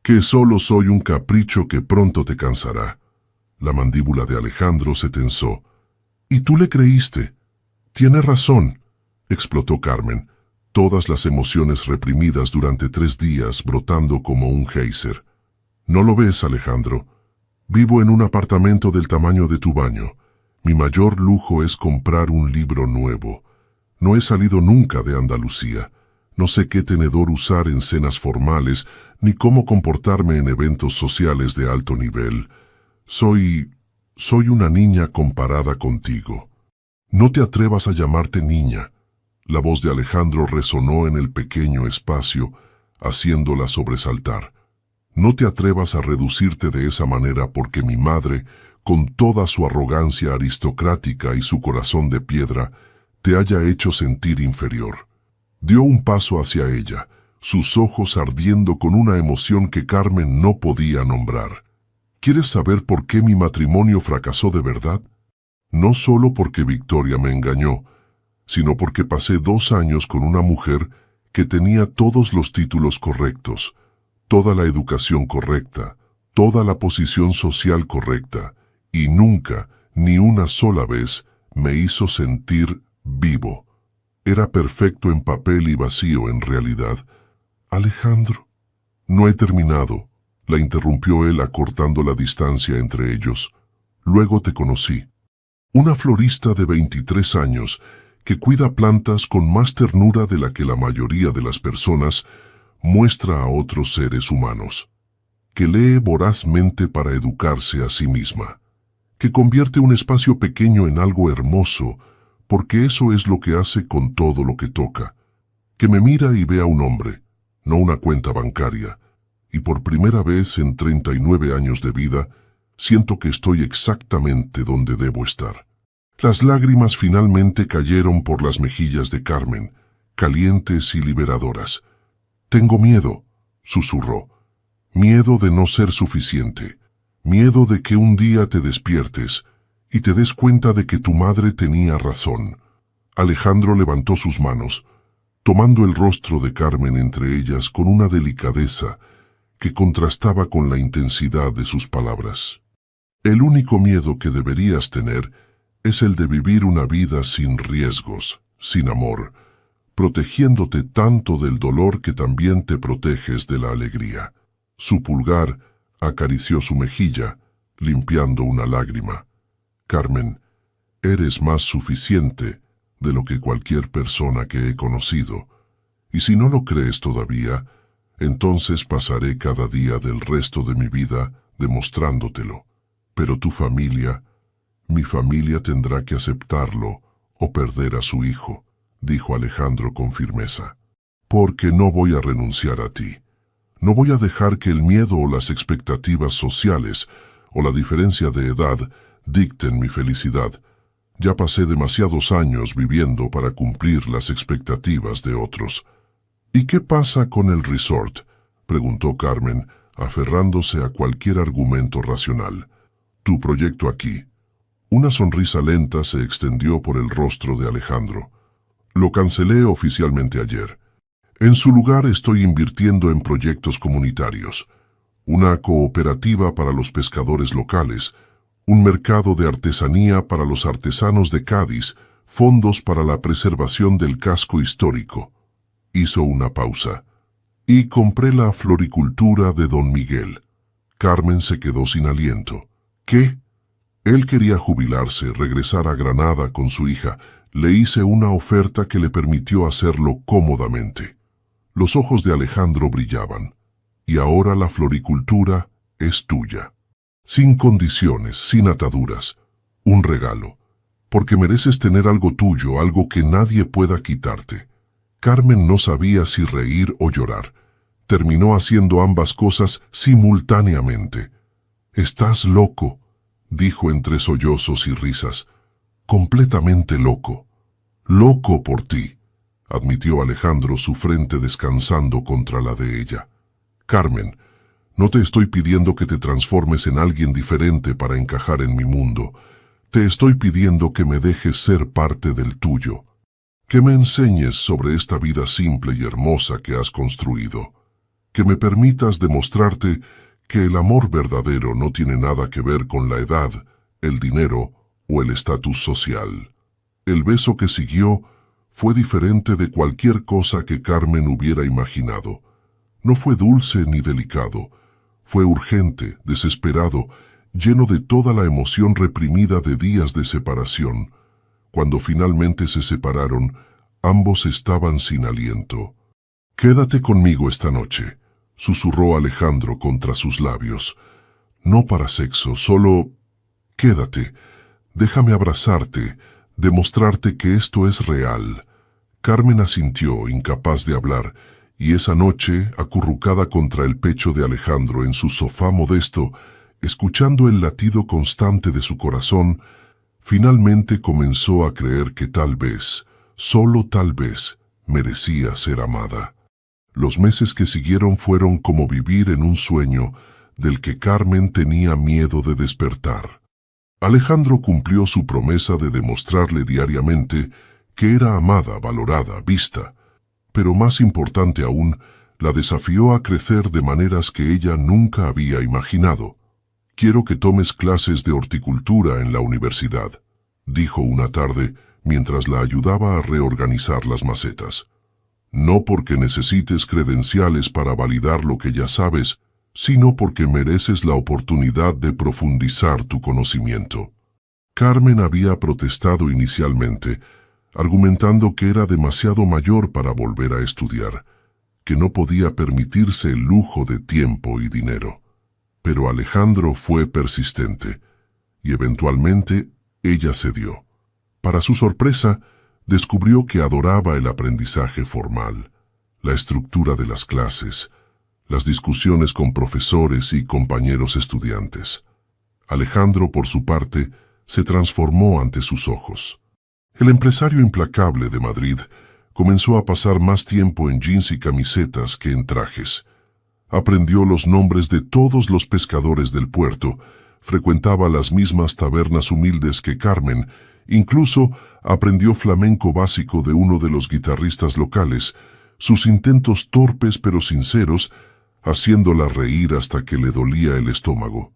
que solo soy un capricho que pronto te cansará». La mandíbula de Alejandro se tensó. «¿Y tú le creíste?» «Tiene razón», explotó Carmen, todas las emociones reprimidas durante 3 días brotando como un geyser. «¿No lo ves, Alejandro? Vivo en un apartamento del tamaño de tu baño. Mi mayor lujo es comprar un libro nuevo. No he salido nunca de Andalucía. No sé qué tenedor usar en cenas formales, ni cómo comportarme en eventos sociales de alto nivel. Soy una niña comparada contigo. No te atrevas a llamarte niña. La voz de Alejandro resonó en el pequeño espacio, haciéndola sobresaltar. No te atrevas a reducirte de esa manera porque mi madre, con toda su arrogancia aristocrática y su corazón de piedra, te haya hecho sentir inferior. Dio un paso hacia ella, sus ojos ardiendo con una emoción que Carmen no podía nombrar. ¿Quieres saber por qué mi matrimonio fracasó de verdad? No solo porque Victoria me engañó, sino porque pasé 2 años con una mujer que tenía todos los títulos correctos, toda la educación correcta, toda la posición social correcta, y nunca, ni una sola vez, me hizo sentir vivo. Era perfecto en papel y vacío en realidad. Alejandro, no he terminado, la interrumpió él acortando la distancia entre ellos. Luego te conocí. Una florista de 23 años que cuida plantas con más ternura de la que la mayoría de las personas muestra a otros seres humanos, que lee vorazmente para educarse a sí misma, que convierte un espacio pequeño en algo hermoso, porque eso es lo que hace con todo lo que toca, que me mira y ve a un hombre, no una cuenta bancaria, y por primera vez en 39 años de vida, siento que estoy exactamente donde debo estar. Las lágrimas finalmente cayeron por las mejillas de Carmen, calientes y liberadoras. Tengo miedo, susurró. Miedo de no ser suficiente. Miedo de que un día te despiertes y te des cuenta de que tu madre tenía razón. Alejandro levantó sus manos, tomando el rostro de Carmen entre ellas con una delicadeza que contrastaba con la intensidad de sus palabras. El único miedo que deberías tener es el de vivir una vida sin riesgos, sin amor, protegiéndote tanto del dolor que también te proteges de la alegría. Su pulgar acarició su mejilla, limpiando una lágrima. Carmen, eres más suficiente de lo que cualquier persona que he conocido, y si no lo crees todavía, entonces pasaré cada día del resto de mi vida demostrándotelo. Pero tu familia, mi familia tendrá que aceptarlo o perder a su hijo, dijo Alejandro con firmeza. Porque no voy a renunciar a ti. No voy a dejar que el miedo o las expectativas sociales o la diferencia de edad dicten mi felicidad. Ya pasé demasiados años viviendo para cumplir las expectativas de otros. ¿Y qué pasa con el resort?, preguntó Carmen, aferrándose a cualquier argumento racional. Tu proyecto aquí. Una sonrisa lenta se extendió por el rostro de Alejandro. Lo cancelé oficialmente ayer. En su lugar estoy invirtiendo en proyectos comunitarios, una cooperativa para los pescadores locales, un mercado de artesanía para los artesanos de Cádiz, fondos para la preservación del casco histórico. Hizo una pausa. Y compré la floricultura de Don Miguel. Carmen se quedó sin aliento. ¿Qué? Él quería jubilarse, regresar a Granada con su hija. Le hice una oferta que le permitió hacerlo cómodamente. Los ojos de Alejandro brillaban. Y ahora la floricultura es tuya. Sin condiciones, sin ataduras. Un regalo. Porque mereces tener algo tuyo, algo que nadie pueda quitarte. Carmen no sabía si reír o llorar. Terminó haciendo ambas cosas simultáneamente. «Estás loco», dijo entre sollozos y risas. «Completamente loco». «Loco por ti», admitió Alejandro, su frente descansando contra la de ella. «Carmen, no te estoy pidiendo que te transformes en alguien diferente para encajar en mi mundo. Te estoy pidiendo que me dejes ser parte del tuyo. Que me enseñes sobre esta vida simple y hermosa que has construido. Que me permitas demostrarte que el amor verdadero no tiene nada que ver con la edad, el dinero o el estatus social». El beso que siguió fue diferente de cualquier cosa que Carmen hubiera imaginado. No fue dulce ni delicado. Fue urgente, desesperado, lleno de toda la emoción reprimida de días de separación. Cuando finalmente se separaron, ambos estaban sin aliento. Quédate conmigo esta noche, susurró Alejandro contra sus labios. No para sexo, solo quédate. Déjame abrazarte, demostrarte que esto es real. Carmen asintió, incapaz de hablar, y esa noche, acurrucada contra el pecho de Alejandro en su sofá modesto, escuchando el latido constante de su corazón, finalmente comenzó a creer que tal vez, solo tal vez, merecía ser amada. Los meses que siguieron fueron como vivir en un sueño del que Carmen tenía miedo de despertar. Alejandro cumplió su promesa de demostrarle diariamente que era amada, valorada, vista, pero más importante aún, la desafió a crecer de maneras que ella nunca había imaginado. «Quiero que tomes clases de horticultura en la universidad», dijo una tarde mientras la ayudaba a reorganizar las macetas. «No porque necesites credenciales para validar lo que ya sabes, sino porque mereces la oportunidad de profundizar tu conocimiento». Carmen había protestado inicialmente, argumentando que era demasiado mayor para volver a estudiar, que no podía permitirse el lujo de tiempo y dinero. Pero Alejandro fue persistente, y eventualmente ella cedió. Para su sorpresa, descubrió que adoraba el aprendizaje formal, la estructura de las clases, las discusiones con profesores y compañeros estudiantes. Alejandro, por su parte, se transformó ante sus ojos. El empresario implacable de Madrid comenzó a pasar más tiempo en jeans y camisetas que en trajes. Aprendió los nombres de todos los pescadores del puerto, frecuentaba las mismas tabernas humildes que Carmen, incluso aprendió flamenco básico de uno de los guitarristas locales, sus intentos torpes pero sinceros, haciéndola reír hasta que le dolía el estómago.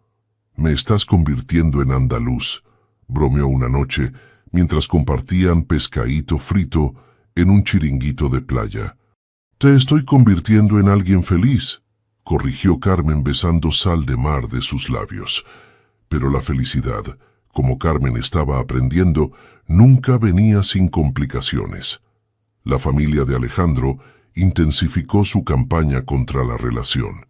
«Me estás convirtiendo en andaluz», bromeó una noche, mientras compartían pescadito frito en un chiringuito de playa. «Te estoy convirtiendo en alguien feliz», corrigió Carmen besando sal de mar de sus labios. Pero la felicidad, como Carmen estaba aprendiendo, nunca venía sin complicaciones. La familia de Alejandro intensificó su campaña contra la relación.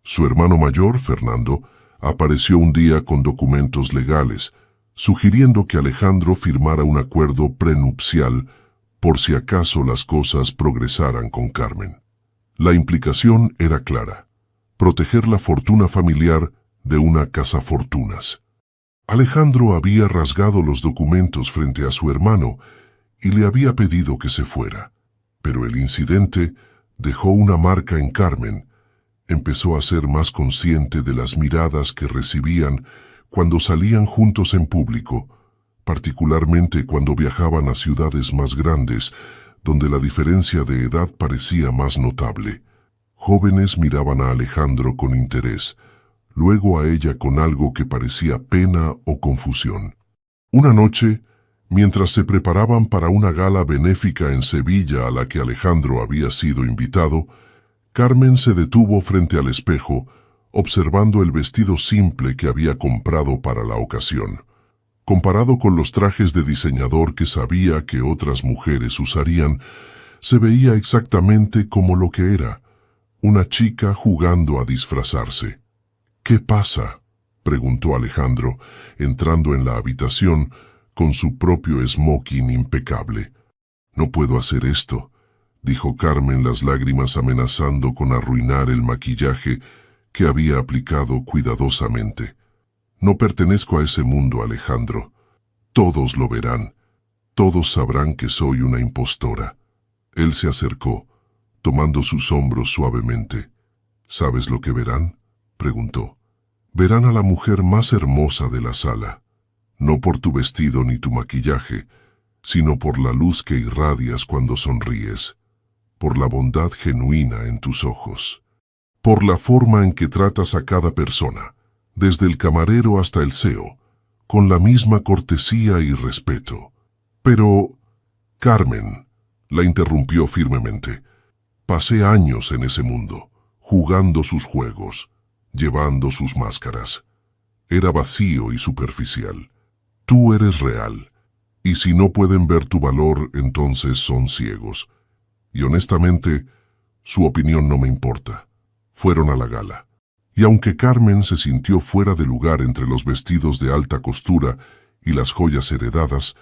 Su hermano mayor, Fernando, apareció un día con documentos legales, sugiriendo que Alejandro firmara un acuerdo prenupcial por si acaso las cosas progresaran con Carmen. La implicación era clara: proteger la fortuna familiar de una cazafortunas. Alejandro había rasgado los documentos frente a su hermano y le había pedido que se fuera. Pero el incidente dejó una marca en Carmen. Empezó a ser más consciente de las miradas que recibían cuando salían juntos en público, particularmente cuando viajaban a ciudades más grandes, donde la diferencia de edad parecía más notable. Jóvenes miraban a Alejandro con interés, luego a ella con algo que parecía pena o confusión. Una noche, mientras se preparaban para una gala benéfica en Sevilla a la que Alejandro había sido invitado, Carmen se detuvo frente al espejo, observando el vestido simple que había comprado para la ocasión. Comparado con los trajes de diseñador que sabía que otras mujeres usarían, se veía exactamente como lo que era: una chica jugando a disfrazarse. «¿Qué pasa?», preguntó Alejandro, entrando en la habitación con su propio smoking impecable. «No puedo hacer esto», dijo Carmen, las lágrimas amenazando con arruinar el maquillaje que había aplicado cuidadosamente. «No pertenezco a ese mundo, Alejandro. Todos lo verán. Todos sabrán que soy una impostora». Él se acercó, tomando sus hombros suavemente. «¿Sabes lo que verán?», preguntó. «Verán a la mujer más hermosa de la sala. No por tu vestido ni tu maquillaje, sino por la luz que irradias cuando sonríes, por la bondad genuina en tus ojos, por la forma en que tratas a cada persona, desde el camarero hasta el CEO, con la misma cortesía y respeto». «Pero, Carmen», la interrumpió firmemente, «pasé años en ese mundo, jugando sus juegos, llevando sus máscaras. Era vacío y superficial. Tú eres real, y si no pueden ver tu valor, entonces son ciegos. Y honestamente, Su opinión no me importa. Fueron a la gala. Y aunque Carmen se sintió fuera de lugar entre los vestidos de alta costura y las joyas heredadas,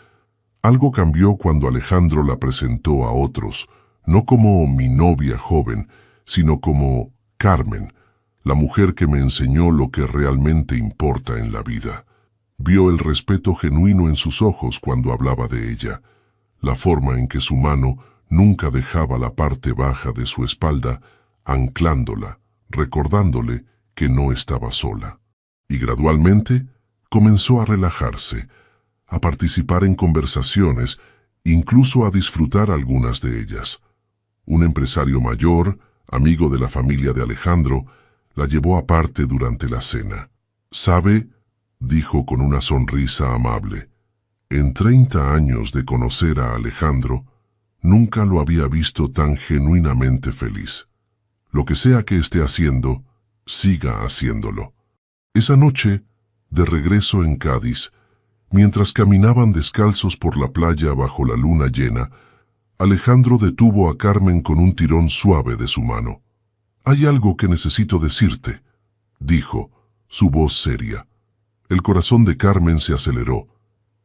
algo cambió cuando Alejandro la presentó a otros, no como mi novia joven, sino como Carmen, la mujer que me enseñó lo que realmente importa en la vida. Vio el respeto genuino en sus ojos cuando hablaba de ella, la forma en que su mano nunca dejaba la parte baja de su espalda, anclándola, recordándole que no estaba sola. Y gradualmente comenzó a relajarse, a participar en conversaciones, incluso a disfrutar algunas de ellas. Un empresario mayor, amigo de la familia de Alejandro, la llevó aparte durante la cena. «¿Sabe?», dijo con una sonrisa amable. «En 30 años de conocer a Alejandro, nunca lo había visto tan genuinamente feliz. Lo que sea que esté haciendo, siga haciéndolo». Esa noche, de regreso en Cádiz, mientras caminaban descalzos por la playa bajo la luna llena, Alejandro detuvo a Carmen con un tirón suave de su mano. «Hay algo que necesito decirte», dijo, su voz seria. El corazón de Carmen se aceleró.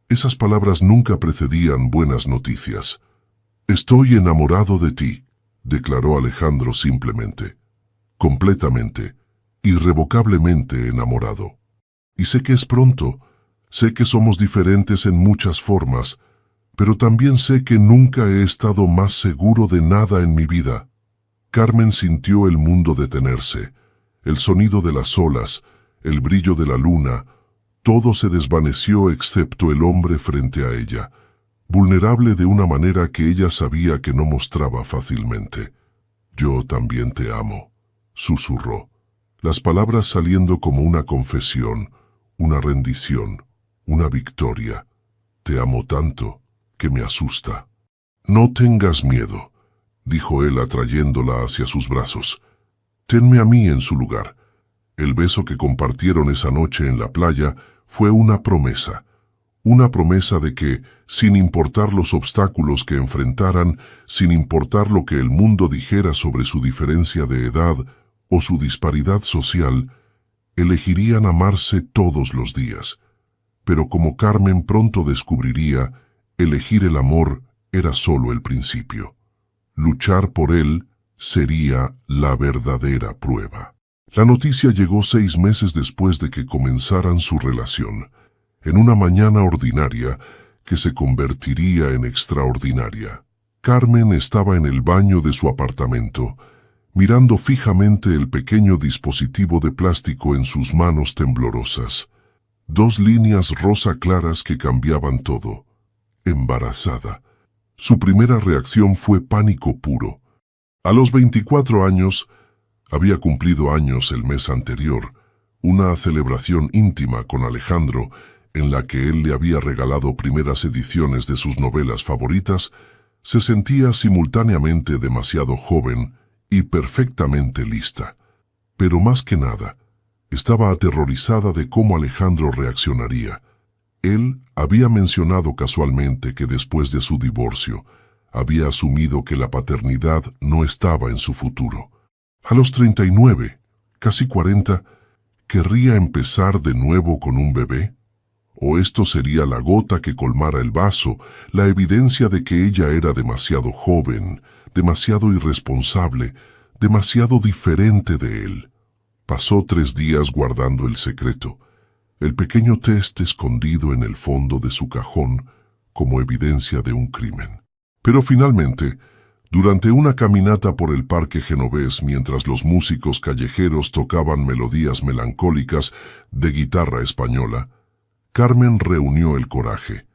Esas palabras nunca precedían buenas noticias. «Estoy enamorado de ti», declaró Alejandro simplemente. «Completamente, irrevocablemente enamorado. Y sé que es pronto, sé que somos diferentes en muchas formas, pero también sé que nunca he estado más seguro de nada en mi vida». Carmen sintió el mundo detenerse, el sonido de las olas, el brillo de la luna. Todo se desvaneció excepto el hombre frente a ella, vulnerable de una manera que ella sabía que no mostraba fácilmente. «Yo también te amo», susurró, las palabras saliendo como una confesión, una rendición, una victoria. «Te amo tanto que me asusta». «No tengas miedo», dijo él atrayéndola hacia sus brazos. «Tenme a mí en su lugar». El beso que compartieron esa noche en la playa fue una promesa de que, sin importar los obstáculos que enfrentaran, sin importar lo que el mundo dijera sobre su diferencia de edad o su disparidad social, elegirían amarse todos los días. Pero como Carmen pronto descubriría, elegir el amor era solo el principio. Luchar por él sería la verdadera prueba. La noticia llegó 6 meses después de que comenzaran su relación, en una mañana ordinaria que se convertiría en extraordinaria. Carmen estaba en el baño de su apartamento, mirando fijamente el pequeño dispositivo de plástico en sus manos temblorosas. 2 líneas rosa claras que cambiaban todo. Embarazada. Su primera reacción fue pánico puro. A los 24 años, había cumplido años el mes anterior, una celebración íntima con Alejandro, en la que él le había regalado primeras ediciones de sus novelas favoritas, se sentía simultáneamente demasiado joven y perfectamente lista. Pero más que nada, estaba aterrorizada de cómo Alejandro reaccionaría. Él había mencionado casualmente que después de su divorcio, había asumido que la paternidad no estaba en su futuro. A los 39, casi 40, ¿querría empezar de nuevo con un bebé? ¿O esto sería la gota que colmara el vaso, la evidencia de que ella era demasiado joven, demasiado irresponsable, demasiado diferente de él? Pasó 3 días guardando el secreto, el pequeño test escondido en el fondo de su cajón como evidencia de un crimen. Pero finalmente, durante una caminata por el parque genovés mientras los músicos callejeros tocaban melodías melancólicas de guitarra española, Carmen reunió el coraje.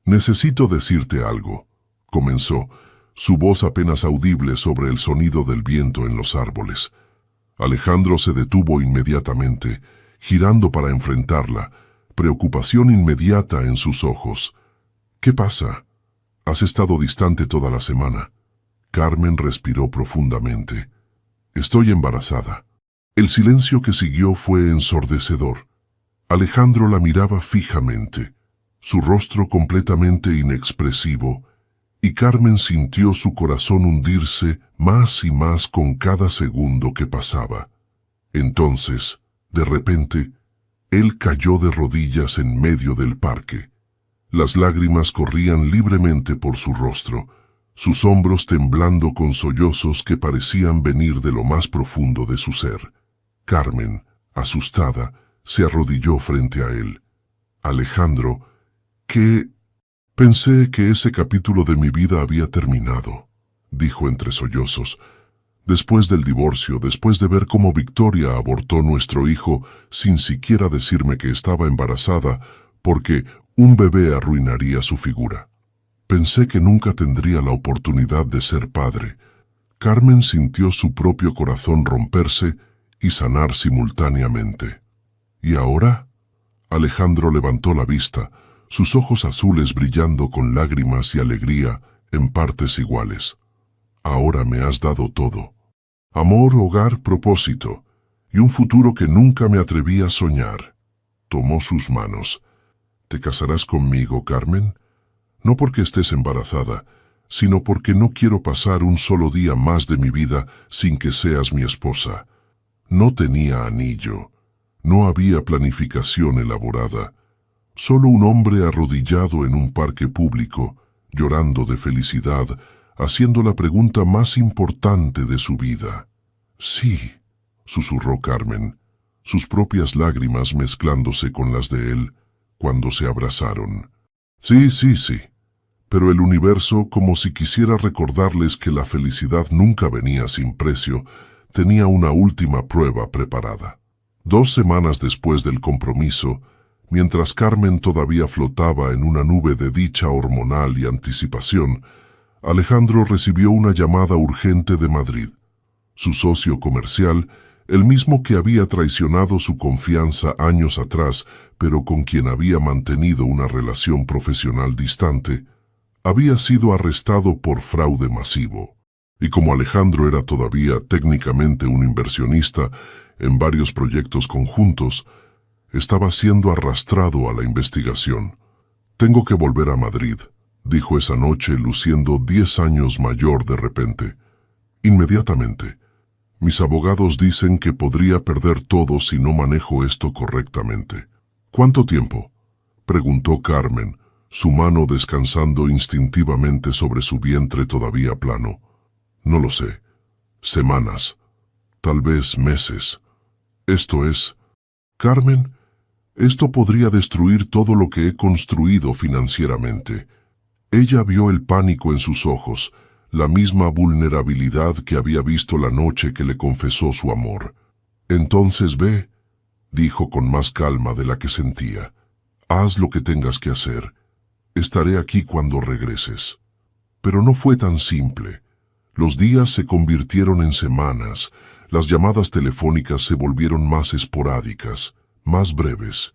«Necesito decirte algo», comenzó, su voz apenas audible sobre el sonido del viento en los árboles. Alejandro se detuvo inmediatamente, girando para enfrentarla, preocupación inmediata en sus ojos. «¿Qué pasa? Has estado distante toda la semana». Carmen respiró profundamente. «Estoy embarazada». El silencio que siguió fue ensordecedor. Alejandro la miraba fijamente, su rostro completamente inexpresivo, y Carmen sintió su corazón hundirse más y más con cada segundo que pasaba. Entonces, de repente, él cayó de rodillas en medio del parque. Las lágrimas corrían libremente por su rostro, sus hombros temblando con sollozos que parecían venir de lo más profundo de su ser. Carmen, asustada, se arrodilló frente a él. Alejandro, pensé que ese capítulo de mi vida había terminado, dijo entre sollozos. Después del divorcio, después de ver cómo Victoria abortó nuestro hijo sin siquiera decirme que estaba embarazada, porque un bebé arruinaría su figura. Pensé que nunca tendría la oportunidad de ser padre. Carmen sintió su propio corazón romperse y sanar simultáneamente. ¿Y ahora? Alejandro levantó la vista, sus ojos azules brillando con lágrimas y alegría en partes iguales. Ahora me has dado todo. Amor, hogar, propósito, y un futuro que nunca me atreví a soñar. Tomó sus manos. ¿Te casarás conmigo, Carmen? No porque estés embarazada, sino porque no quiero pasar un solo día más de mi vida sin que seas mi esposa. No tenía anillo, no había planificación elaborada, solo un hombre arrodillado en un parque público, llorando de felicidad, haciendo la pregunta más importante de su vida. Sí, susurró Carmen, sus propias lágrimas mezclándose con las de él, cuando se abrazaron. Sí, pero el universo, como si quisiera recordarles que la felicidad nunca venía sin precio, tenía una última prueba preparada. 2 semanas después del compromiso, mientras Carmen todavía flotaba en una nube de dicha hormonal y anticipación, Alejandro recibió una llamada urgente de Madrid. Su socio comercial, el mismo que había traicionado su confianza años atrás, pero con quien había mantenido una relación profesional distante, había sido arrestado por fraude masivo. Y como Alejandro era todavía técnicamente un inversionista en varios proyectos conjuntos, estaba siendo arrastrado a la investigación. «Tengo que volver a Madrid», dijo esa noche, luciendo 10 años mayor de repente. «Inmediatamente. Mis abogados dicen que podría perder todo si no manejo esto correctamente». «¿Cuánto tiempo?», preguntó Carmen, su mano descansando instintivamente sobre su vientre todavía plano. «No lo sé. Semanas. Tal vez meses. Esto es... Carmen, esto podría destruir todo lo que he construido financieramente». Ella vio el pánico en sus ojos, la misma vulnerabilidad que había visto la noche que le confesó su amor. «Entonces ve», dijo con más calma de la que sentía. «Haz lo que tengas que hacer. Estaré aquí cuando regreses». Pero no fue tan simple. Los días se convirtieron en semanas, las llamadas telefónicas se volvieron más esporádicas, más breves.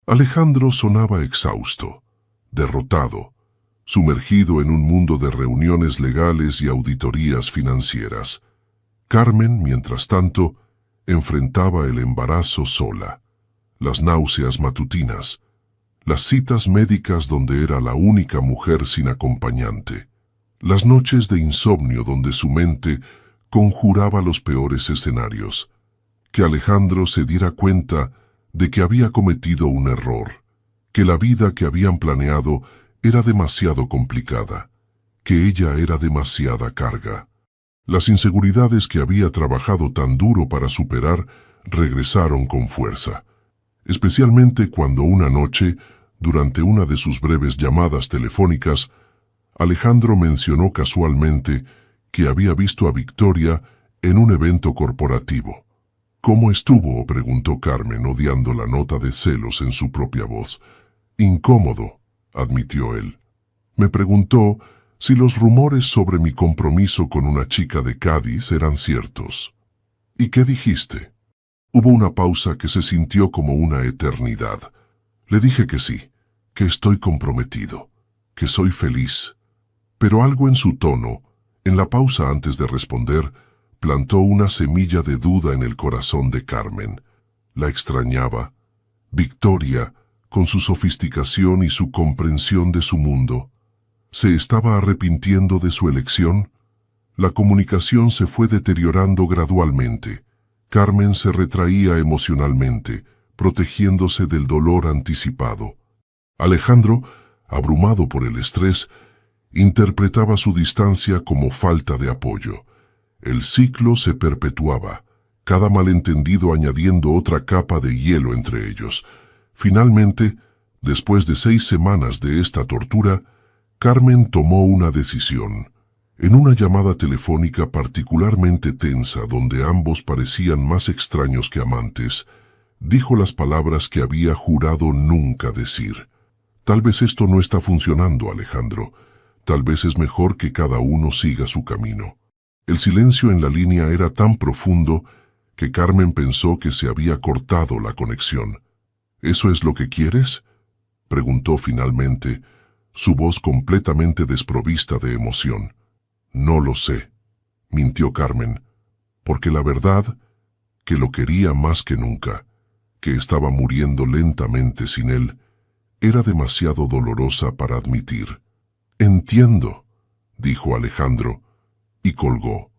Alejandro sonaba exhausto, derrotado, sumergido en un mundo de reuniones legales y auditorías financieras. Carmen, mientras tanto, enfrentaba el embarazo sola, las náuseas matutinas, las citas médicas donde era la única mujer sin acompañante, las noches de insomnio donde su mente conjuraba los peores escenarios. Que Alejandro se diera cuenta de que había cometido un error, que la vida que habían planeado era demasiado complicada, que ella era demasiada carga. Las inseguridades que había trabajado tan duro para superar regresaron con fuerza, especialmente cuando una noche, durante una de sus breves llamadas telefónicas, Alejandro mencionó casualmente que había visto a Victoria en un evento corporativo. «¿Cómo estuvo?», preguntó Carmen, odiando la nota de celos en su propia voz. «Incómodo», admitió él. «Me preguntó si los rumores sobre mi compromiso con una chica de Cádiz eran ciertos». «¿Y qué dijiste?». Hubo una pausa que se sintió como una eternidad. Le dije que sí, que estoy comprometido, que soy feliz. Pero algo en su tono, en la pausa antes de responder, plantó una semilla de duda en el corazón de Carmen. La extrañaba. Victoria, con su sofisticación y su comprensión de su mundo. ¿Se estaba arrepintiendo de su elección? La comunicación se fue deteriorando gradualmente. Carmen se retraía emocionalmente, protegiéndose del dolor anticipado. Alejandro, abrumado por el estrés, interpretaba su distancia como falta de apoyo. El ciclo se perpetuaba, cada malentendido añadiendo otra capa de hielo entre ellos. Finalmente, después de 6 semanas de esta tortura, Carmen tomó una decisión. En una llamada telefónica particularmente tensa, donde ambos parecían más extraños que amantes, dijo las palabras que había jurado nunca decir. Tal vez esto no está funcionando, Alejandro. Tal vez es mejor que cada uno siga su camino. El silencio en la línea era tan profundo que Carmen pensó que se había cortado la conexión. ¿Eso es lo que quieres?, preguntó finalmente, su voz completamente desprovista de emoción. No lo sé, mintió Carmen, porque la verdad, que lo quería más que nunca, que estaba muriendo lentamente sin él, era demasiado dolorosa para admitir. Entiendo, dijo Alejandro, y colgó.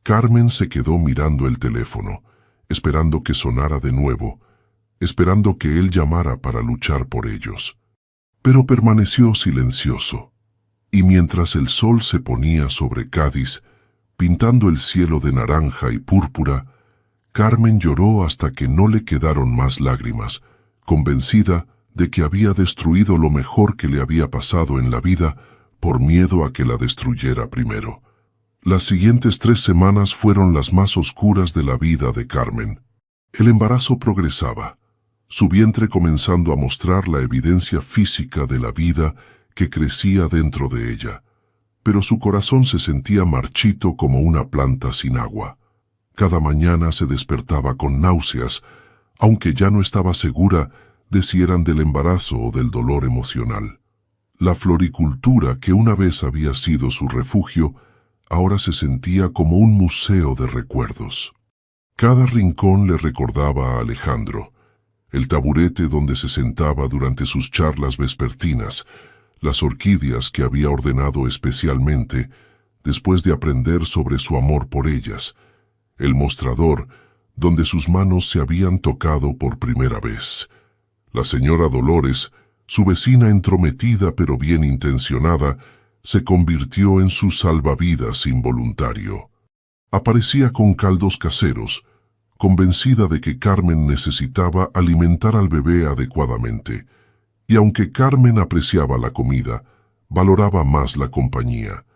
Carmen se quedó mirando el teléfono, esperando que sonara de nuevo, esperando que él llamara para luchar por ellos. Pero permaneció silencioso. Y mientras el sol se ponía sobre Cádiz, pintando el cielo de naranja y púrpura, Carmen lloró hasta que no le quedaron más lágrimas, convencida de que había destruido lo mejor que le había pasado en la vida por miedo a que la destruyera primero. Las siguientes 3 semanas fueron las más oscuras de la vida de Carmen. El embarazo progresaba, su vientre comenzando a mostrar la evidencia física de la vida que crecía dentro de ella, pero su corazón se sentía marchito como una planta sin agua. Cada mañana se despertaba con náuseas, aunque ya no estaba segura de si eran del embarazo o del dolor emocional. La floricultura, que una vez había sido su refugio, ahora se sentía como un museo de recuerdos. Cada rincón le recordaba a Alejandro, el taburete donde se sentaba durante sus charlas vespertinas, las orquídeas que había ordenado especialmente después de aprender sobre su amor por ellas, el mostrador donde sus manos se habían tocado por primera vez. La señora Dolores, su vecina entrometida pero bien intencionada, se convirtió en su salvavidas involuntario. Aparecía con caldos caseros, convencida de que Carmen necesitaba alimentar al bebé adecuadamente, y aunque Carmen apreciaba la comida, valoraba más la compañía.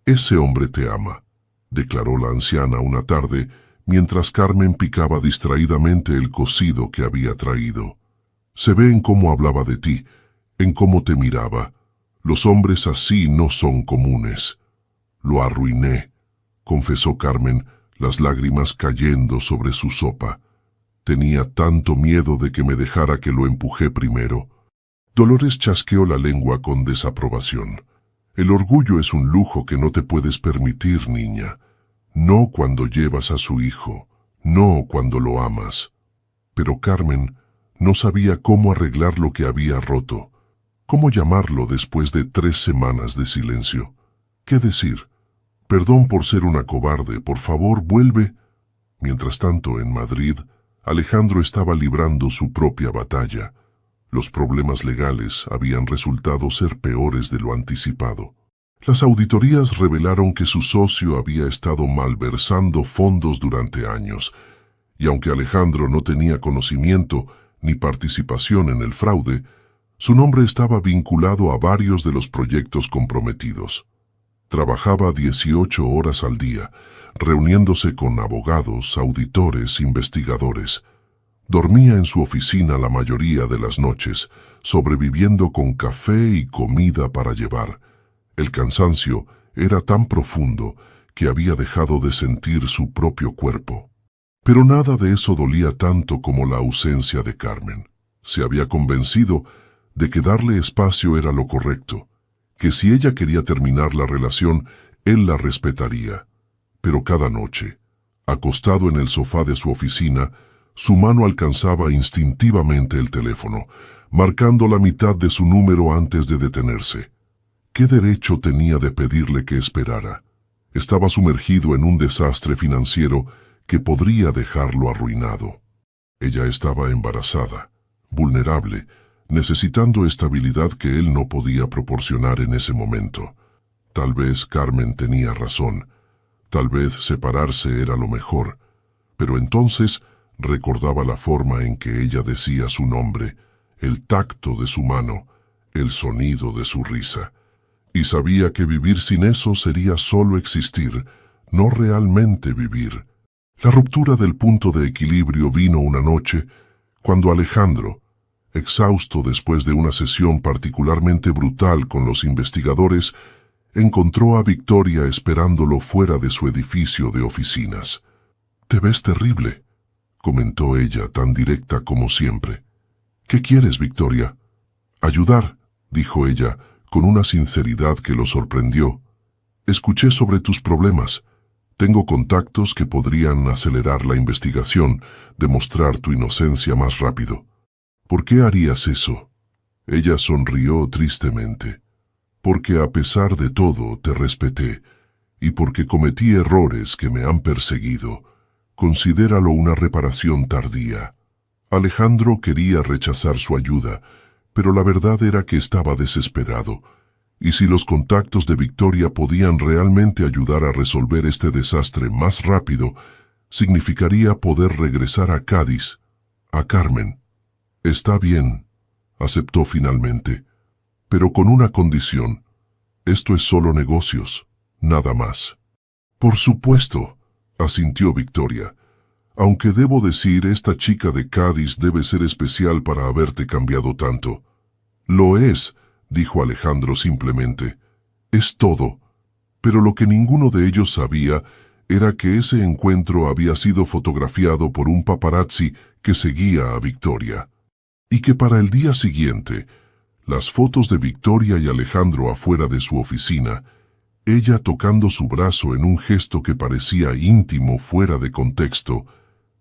«Ese hombre te ama», declaró la anciana una tarde, mientras Carmen picaba distraídamente el cocido que había traído. «Se ve en cómo hablaba de ti, en cómo te miraba. Los hombres así no son comunes». «Lo arruiné», confesó Carmen, las lágrimas cayendo sobre su sopa. «Tenía tanto miedo de que me dejara que lo empujé primero». Dolores chasqueó la lengua con desaprobación. «El orgullo es un lujo que no te puedes permitir, niña. No cuando llevas a su hijo, no cuando lo amas». Pero Carmen no sabía cómo arreglar lo que había roto. ¿Cómo llamarlo después de 3 semanas de silencio? ¿Qué decir? «Perdón por ser una cobarde, por favor, vuelve». Mientras tanto, en Madrid, Alejandro estaba librando su propia batalla. Los problemas legales habían resultado ser peores de lo anticipado. Las auditorías revelaron que su socio había estado malversando fondos durante años, y aunque Alejandro no tenía conocimiento ni participación en el fraude, su nombre estaba vinculado a varios de los proyectos comprometidos. Trabajaba 18 horas al día, reuniéndose con abogados, auditores, investigadores. Dormía en su oficina la mayoría de las noches, sobreviviendo con café y comida para llevar. El cansancio era tan profundo que había dejado de sentir su propio cuerpo. Pero nada de eso dolía tanto como la ausencia de Carmen. Se había convencido de que darle espacio era lo correcto, que si ella quería terminar la relación, él la respetaría. Pero cada noche, acostado en el sofá de su oficina, su mano alcanzaba instintivamente el teléfono, marcando la mitad de su número antes de detenerse. ¿Qué derecho tenía de pedirle que esperara? Estaba sumergido en un desastre financiero que podría dejarlo arruinado. Ella estaba embarazada, vulnerable, necesitando estabilidad que él no podía proporcionar en ese momento. Tal vez Carmen tenía razón, tal vez separarse era lo mejor, pero entonces recordaba la forma en que ella decía su nombre, el tacto de su mano, el sonido de su risa, y sabía que vivir sin eso sería solo existir, no realmente vivir. La ruptura del punto de equilibrio vino una noche cuando Alejandro, exhausto después de una sesión particularmente brutal con los investigadores, encontró a Victoria esperándolo fuera de su edificio de oficinas. «Te ves terrible», comentó ella tan directa como siempre. «¿Qué quieres, Victoria?» «Ayudar», dijo ella, con una sinceridad que lo sorprendió. «Escuché sobre tus problemas. Tengo contactos que podrían acelerar la investigación, demostrar tu inocencia más rápido». «¿Por qué harías eso?» Ella sonrió tristemente. «Porque a pesar de todo te respeté, y porque cometí errores que me han perseguido. Considéralo una reparación tardía». Alejandro quería rechazar su ayuda, pero la verdad era que estaba desesperado, y si los contactos de Victoria podían realmente ayudar a resolver este desastre más rápido, significaría poder regresar a Cádiz, a Carmen. «Está bien», aceptó finalmente, «pero con una condición. Esto es solo negocios, nada más». «Por supuesto», asintió Victoria, «aunque debo decir, esta chica de Cádiz debe ser especial para haberte cambiado tanto». «Lo es», dijo Alejandro simplemente. «Es todo». Pero lo que ninguno de ellos sabía era que ese encuentro había sido fotografiado por un paparazzi que seguía a Victoria. Y que para el día siguiente, las fotos de Victoria y Alejandro afuera de su oficina, ella tocando su brazo en un gesto que parecía íntimo fuera de contexto,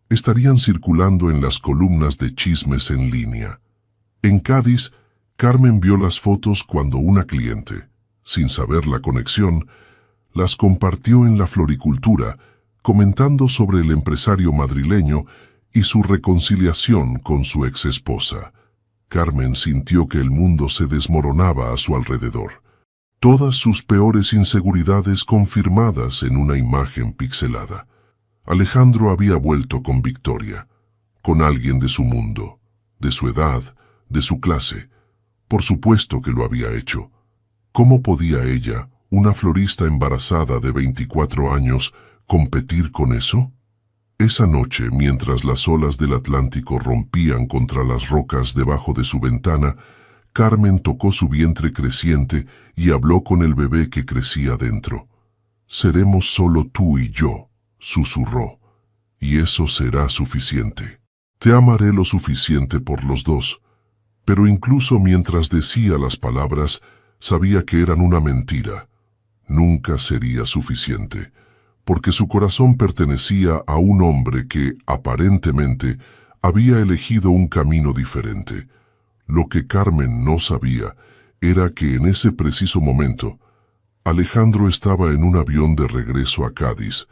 estarían circulando en las columnas de chismes en línea. En Cádiz, Carmen vio las fotos cuando una cliente, sin saber la conexión, las compartió en la floricultura, comentando sobre el empresario madrileño y su reconciliación con su exesposa. Carmen sintió que el mundo se desmoronaba a su alrededor. Todas sus peores inseguridades confirmadas en una imagen pixelada. Alejandro había vuelto con Victoria, con alguien de su mundo, de su edad, de su clase. Por supuesto que lo había hecho. ¿Cómo podía ella, una florista embarazada de 24 años, competir con eso? Esa noche, mientras las olas del Atlántico rompían contra las rocas debajo de su ventana, Carmen tocó su vientre creciente y habló con el bebé que crecía dentro. «Seremos solo tú y yo», susurró, «y eso será suficiente. Te amaré lo suficiente por los dos». Pero incluso mientras decía las palabras, sabía que eran una mentira. Nunca sería suficiente, porque su corazón pertenecía a un hombre que, aparentemente, había elegido un camino diferente. Lo que Carmen no sabía era que en ese preciso momento, Alejandro estaba en un avión de regreso a Cádiz,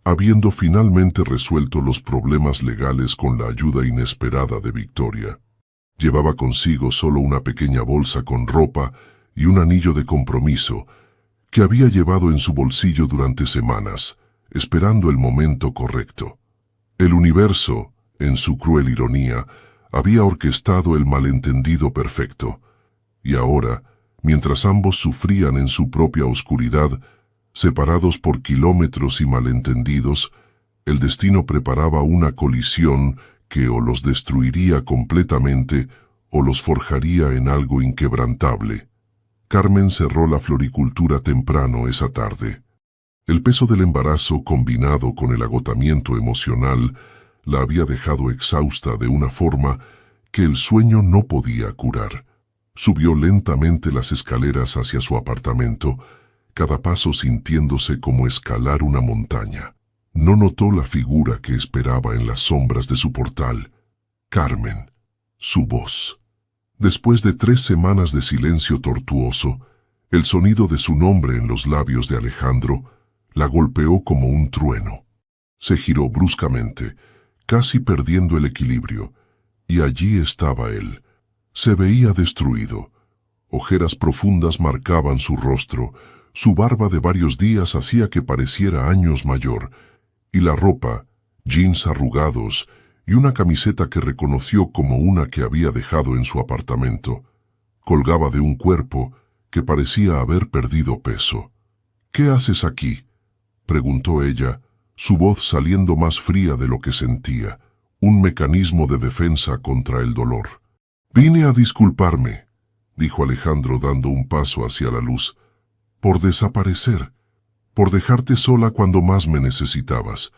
habiendo finalmente resuelto los problemas legales con la ayuda inesperada de Victoria. Llevaba consigo solo una pequeña bolsa con ropa y un anillo de compromiso que había llevado en su bolsillo durante semanas, esperando el momento correcto. El universo, en su cruel ironía, había orquestado el malentendido perfecto, y ahora, mientras ambos sufrían en su propia oscuridad, separados por kilómetros y malentendidos, el destino preparaba una colisión que o los destruiría completamente o los forjaría en algo inquebrantable. Carmen cerró la floricultura temprano esa tarde. El peso del embarazo, combinado con el agotamiento emocional, la había dejado exhausta de una forma que el sueño no podía curar. Subió lentamente las escaleras hacia su apartamento, cada paso sintiéndose como escalar una montaña. No notó la figura que esperaba en las sombras de su portal. Carmen, su voz. Después de 3 semanas de silencio tortuoso, El sonido de su nombre en los labios de Alejandro la golpeó como un trueno. Se giró bruscamente, casi perdiendo el equilibrio, y allí estaba él. Se veía destruido. Ojeras profundas marcaban su rostro, su barba de varios días hacía que pareciera años mayor, y la ropa, jeans arrugados y una camiseta que reconoció como una que había dejado en su apartamento, colgaba de un cuerpo que parecía haber perdido peso. «¿Qué haces aquí?», preguntó ella, su voz saliendo más fría de lo que sentía, un mecanismo de defensa contra el dolor. «Vine a disculparme», dijo Alejandro dando un paso hacia la luz, «por desaparecer, por dejarte sola cuando más me necesitabas,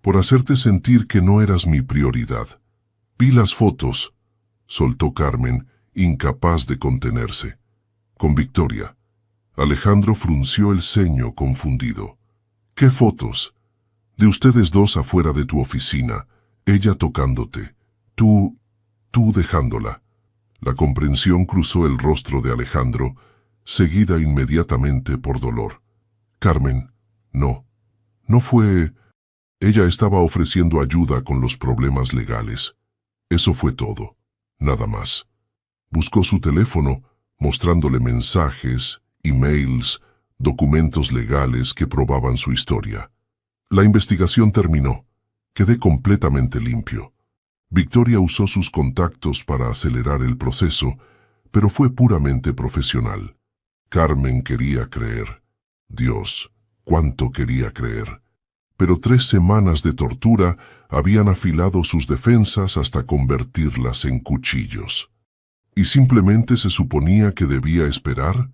por hacerte sentir que no eras mi prioridad. Vi las fotos», soltó Carmen, incapaz de contenerse. «Con Victoria». Alejandro frunció el ceño confundido. «¿Qué fotos?». «De ustedes dos afuera de tu oficina, ella tocándote, tú dejándola». La comprensión cruzó el rostro de Alejandro, seguida inmediatamente por dolor. «Carmen, no fue...». Ella estaba ofreciendo ayuda con los problemas legales. Eso fue todo, nada más. Buscó su teléfono, mostrándole mensajes, emails, documentos legales que probaban su historia. La investigación terminó. Quedé completamente limpio. Victoria usó sus contactos para acelerar el proceso, pero fue puramente profesional. Carmen quería creer. Dios, cuánto quería creer. Pero 3 semanas de tortura habían afilado sus defensas hasta convertirlas en cuchillos. ¿Y simplemente se suponía que debía esperar?,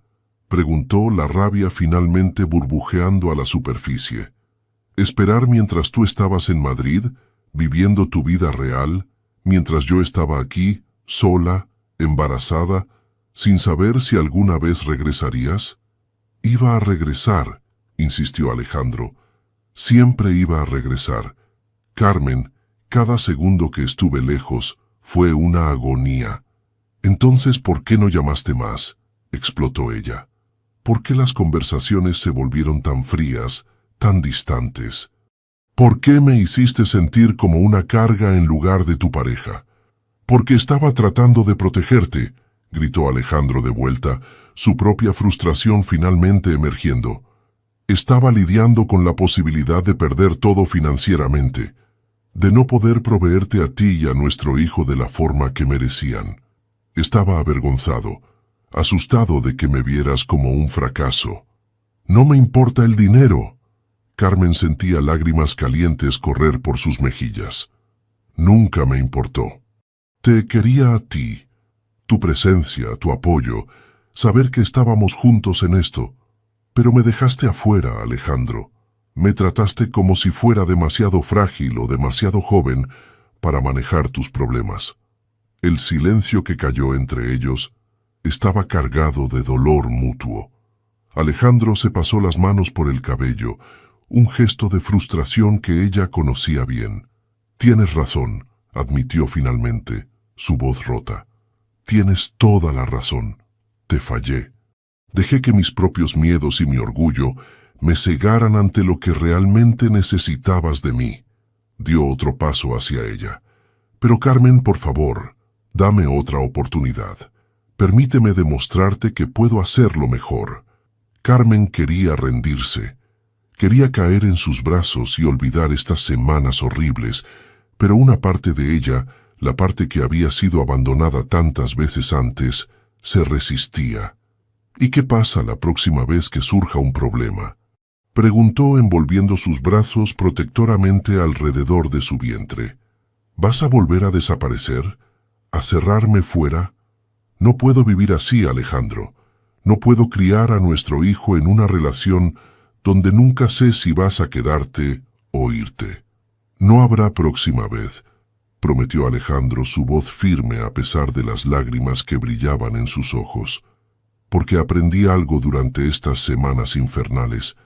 preguntó, la rabia finalmente burbujeando a la superficie. «¿Esperar mientras tú estabas en Madrid, viviendo tu vida real, mientras yo estaba aquí, sola, embarazada, sin saber si alguna vez regresarías?» «Iba a regresar», insistió Alejandro. «Siempre iba a regresar. Carmen, cada segundo que estuve lejos fue una agonía». «Entonces, ¿por qué no llamaste más?», explotó ella. «¿Por qué las conversaciones se volvieron tan frías, tan distantes? ¿Por qué me hiciste sentir como una carga en lugar de tu pareja?». «Porque estaba tratando de protegerte», gritó Alejandro de vuelta, su propia frustración finalmente emergiendo. «Estaba lidiando con la posibilidad de perder todo financieramente, de no poder proveerte a ti y a nuestro hijo de la forma que merecían. Estaba avergonzado, asustado de que me vieras como un fracaso. No me importa el dinero». Carmen sentía lágrimas calientes correr por sus mejillas. «Nunca me importó. Te quería a ti, tu presencia, tu apoyo, saber que estábamos juntos en esto. Pero me dejaste afuera, Alejandro. Me trataste como si fuera demasiado frágil o demasiado joven para manejar tus problemas». El silencio que cayó entre ellos estaba cargado de dolor mutuo. Alejandro se pasó las manos por el cabello, un gesto de frustración que ella conocía bien. «Tienes razón», admitió finalmente, su voz rota. «Tienes toda la razón. Te fallé. Dejé que mis propios miedos y mi orgullo me cegaran ante lo que realmente necesitabas de mí». Dio otro paso hacia ella. «Pero Carmen, por favor, dame otra oportunidad. Permíteme demostrarte que puedo hacerlo mejor». Carmen quería rendirse. Quería caer en sus brazos y olvidar estas semanas horribles, pero una parte de ella, la parte que había sido abandonada tantas veces antes, se resistía. «¿Y qué pasa la próxima vez que surja un problema?», preguntó envolviendo sus brazos protectoramente alrededor de su vientre. «¿Vas a volver a desaparecer? ¿A cerrarme fuera? No puedo vivir así, Alejandro. No puedo criar a nuestro hijo en una relación donde nunca sé si vas a quedarte o irte». «No habrá próxima vez», prometió Alejandro, su voz firme a pesar de las lágrimas que brillaban en sus ojos. «Porque aprendí algo durante estas semanas infernales,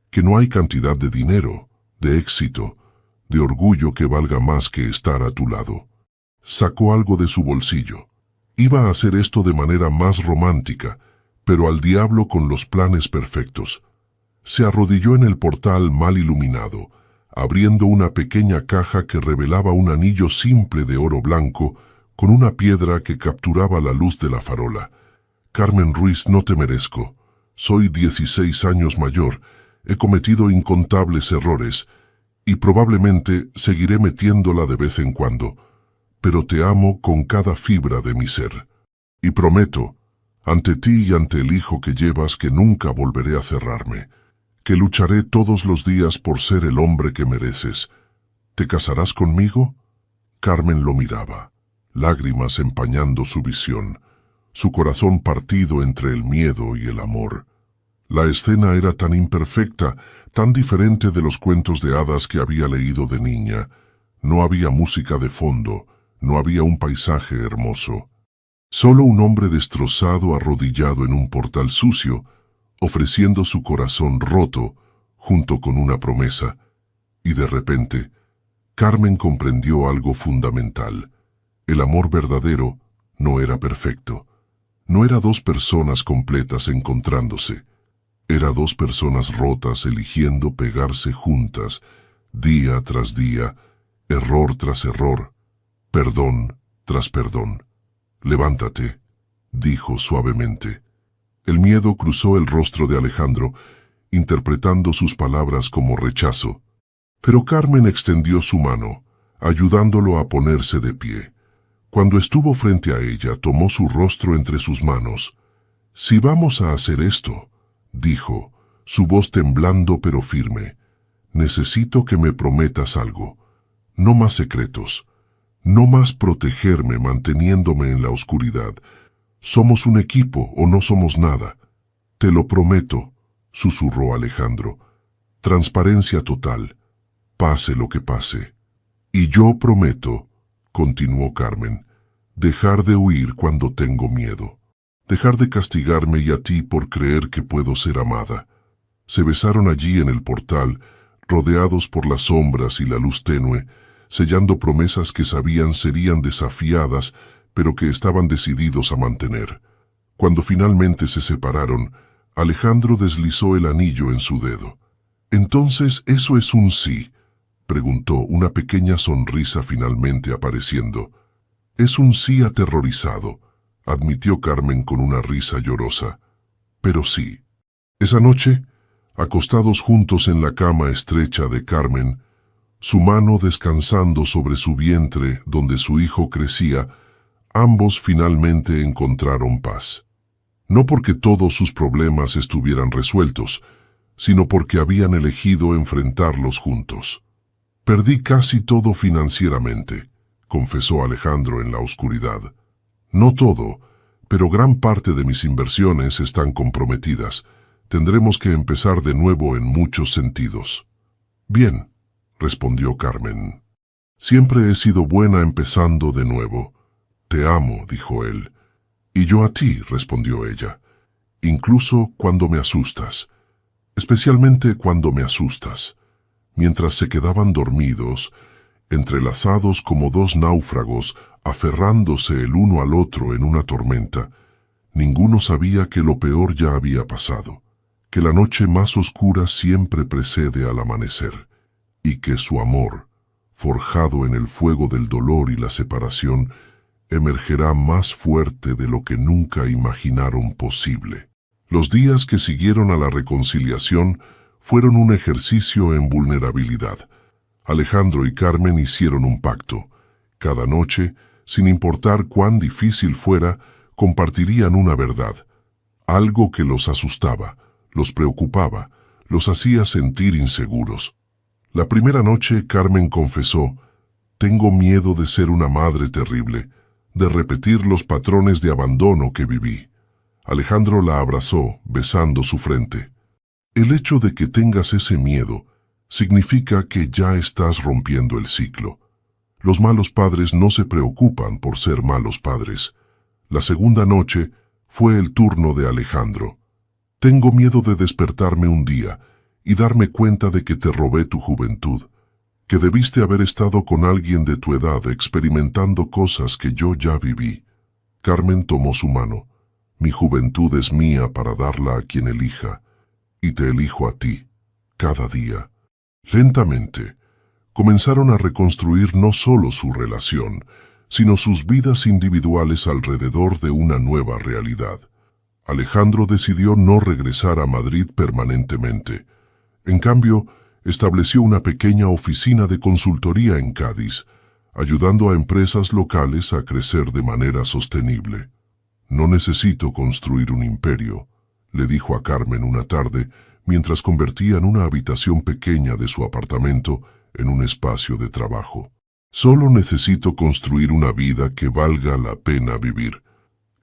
que no hay cantidad de dinero, de éxito, de orgullo que valga más que estar a tu lado». Sacó algo de su bolsillo. Iba a hacer esto de manera más romántica, pero al diablo con los planes perfectos. Se arrodilló en el portal mal iluminado, abriendo una pequeña caja que revelaba un anillo simple de oro blanco con una piedra que capturaba la luz de la farola. Carmen Ruiz, no te merezco. Soy 16 años mayor, he cometido incontables errores y probablemente seguiré metiéndola de vez en cuando, pero te amo con cada fibra de mi ser. Y prometo, ante ti y ante el hijo que llevas, que nunca volveré a cerrarme, que lucharé todos los días por ser el hombre que mereces. ¿Te casarás conmigo? Carmen lo miraba, lágrimas empañando su visión, su corazón partido entre el miedo y el amor. La escena era tan imperfecta, tan diferente de los cuentos de hadas que había leído de niña. No había música de fondo, no había un paisaje hermoso. Solo un hombre destrozado arrodillado en un portal sucio, ofreciendo su corazón roto, junto con una promesa. Y de repente, Carmen comprendió algo fundamental. El amor verdadero no era perfecto. No era dos personas completas encontrándose. Era dos personas rotas eligiendo pegarse juntas, día tras día, error tras error, perdón tras perdón. Levántate, dijo suavemente. El miedo cruzó el rostro de Alejandro, interpretando sus palabras como rechazo. Pero Carmen extendió su mano, ayudándolo a ponerse de pie. Cuando estuvo frente a ella, tomó su rostro entre sus manos. «Si vamos a hacer esto», dijo, su voz temblando pero firme, «necesito que me prometas algo. No más secretos. No más protegerme manteniéndome en la oscuridad. Somos un equipo o no somos nada. Te lo prometo», susurró Alejandro. «Transparencia total, pase lo que pase». «Y yo prometo», continuó Carmen, «dejar de huir cuando tengo miedo. Dejar de castigarme y a ti por creer que puedo ser amada». Se besaron allí en el portal, rodeados por las sombras y la luz tenue, sellando promesas que sabían serían desafiadas, pero que estaban decididos a mantener. Cuando finalmente se separaron, Alejandro deslizó el anillo en su dedo. «¿Entonces eso es un sí?», preguntó, una pequeña sonrisa finalmente apareciendo. «Es un sí aterrorizado», admitió Carmen con una risa llorosa. «Pero sí». Esa noche, acostados juntos en la cama estrecha de Carmen, su mano descansando sobre su vientre donde su hijo crecía, ambos finalmente encontraron paz. No porque todos sus problemas estuvieran resueltos, sino porque habían elegido enfrentarlos juntos. «Perdí casi todo financieramente», confesó Alejandro en la oscuridad. «No todo, pero gran parte de mis inversiones están comprometidas. Tendremos que empezar de nuevo en muchos sentidos». «Bien», respondió Carmen. «Siempre he sido buena empezando de nuevo». «Te amo», dijo él. «Y yo a ti», respondió ella. «Incluso cuando me asustas. Especialmente cuando me asustas». Mientras se quedaban dormidos, entrelazados como dos náufragos, aferrándose el uno al otro en una tormenta, ninguno sabía que lo peor ya había pasado, que la noche más oscura siempre precede al amanecer, y que su amor, forjado en el fuego del dolor y la separación, emergerá más fuerte de lo que nunca imaginaron posible. Los días que siguieron a la reconciliación fueron un ejercicio en vulnerabilidad. Alejandro y Carmen hicieron un pacto. Cada noche, sin importar cuán difícil fuera, compartirían una verdad. Algo que los asustaba, los preocupaba, los hacía sentir inseguros. La primera noche, Carmen confesó: «Tengo miedo de ser una madre terrible, de repetir los patrones de abandono que viví». Alejandro la abrazó, besando su frente. «El hecho de que tengas ese miedo significa que ya estás rompiendo el ciclo. Los malos padres no se preocupan por ser malos padres». La segunda noche fue el turno de Alejandro. «Tengo miedo de despertarme un día y darme cuenta de que te robé tu juventud, que debiste haber estado con alguien de tu edad experimentando cosas que yo ya viví». Carmen tomó su mano. Mi juventud es mía para darla a quien elija, y te elijo a ti, cada día. Lentamente, comenzaron a reconstruir no solo su relación, sino sus vidas individuales alrededor de una nueva realidad. Alejandro decidió no regresar a Madrid permanentemente. En cambio, estableció una pequeña oficina de consultoría en Cádiz, ayudando a empresas locales a crecer de manera sostenible. «No necesito construir un imperio», le dijo a Carmen una tarde, mientras convertían una habitación pequeña de su apartamento en un espacio de trabajo. «Solo necesito construir una vida que valga la pena vivir».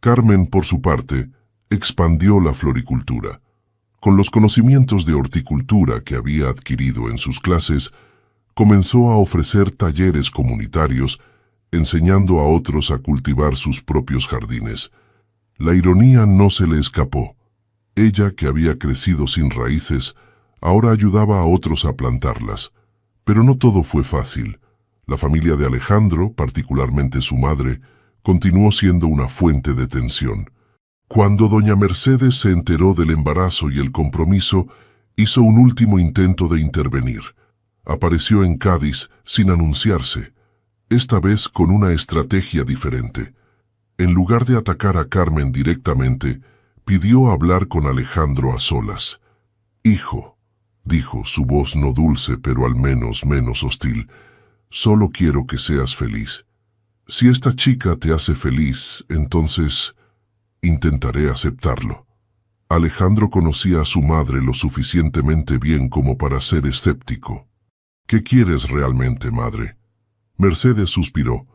Carmen, por su parte, expandió la floricultura. Con los conocimientos de horticultura que había adquirido en sus clases, comenzó a ofrecer talleres comunitarios, enseñando a otros a cultivar sus propios jardines. La ironía no se le escapó. Ella, que había crecido sin raíces, ahora ayudaba a otros a plantarlas. Pero no todo fue fácil. La familia de Alejandro, particularmente su madre, continuó siendo una fuente de tensión. Cuando doña Mercedes se enteró del embarazo y el compromiso, hizo un último intento de intervenir. Apareció en Cádiz sin anunciarse, esta vez con una estrategia diferente. En lugar de atacar a Carmen directamente, pidió hablar con Alejandro a solas. «Hijo», dijo, su voz no dulce pero al menos menos hostil, «solo quiero que seas feliz. Si esta chica te hace feliz, entonces intentaré aceptarlo». Alejandro conocía a su madre lo suficientemente bien como para ser escéptico. «¿Qué quieres realmente, madre?». Mercedes suspiró.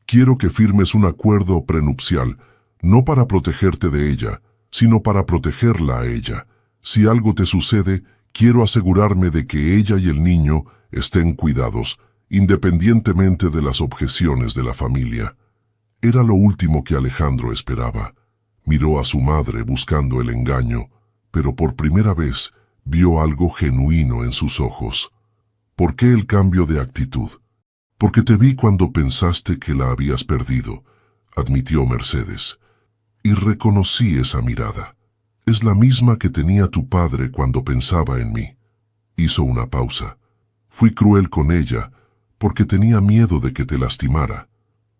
«Quiero que firmes un acuerdo prenupcial, no para protegerte de ella, sino para protegerla a ella. Si algo te sucede, quiero asegurarme de que ella y el niño estén cuidados, independientemente de las objeciones de la familia». Era lo último que Alejandro esperaba. Miró a su madre buscando el engaño, pero por primera vez vio algo genuino en sus ojos. «¿Por qué el cambio de actitud?». «Porque te vi cuando pensaste que la habías perdido», admitió Mercedes. «Y reconocí esa mirada. Es la misma que tenía tu padre cuando pensaba en mí». Hizo una pausa. «Fui cruel con ella, porque tenía miedo de que te lastimara.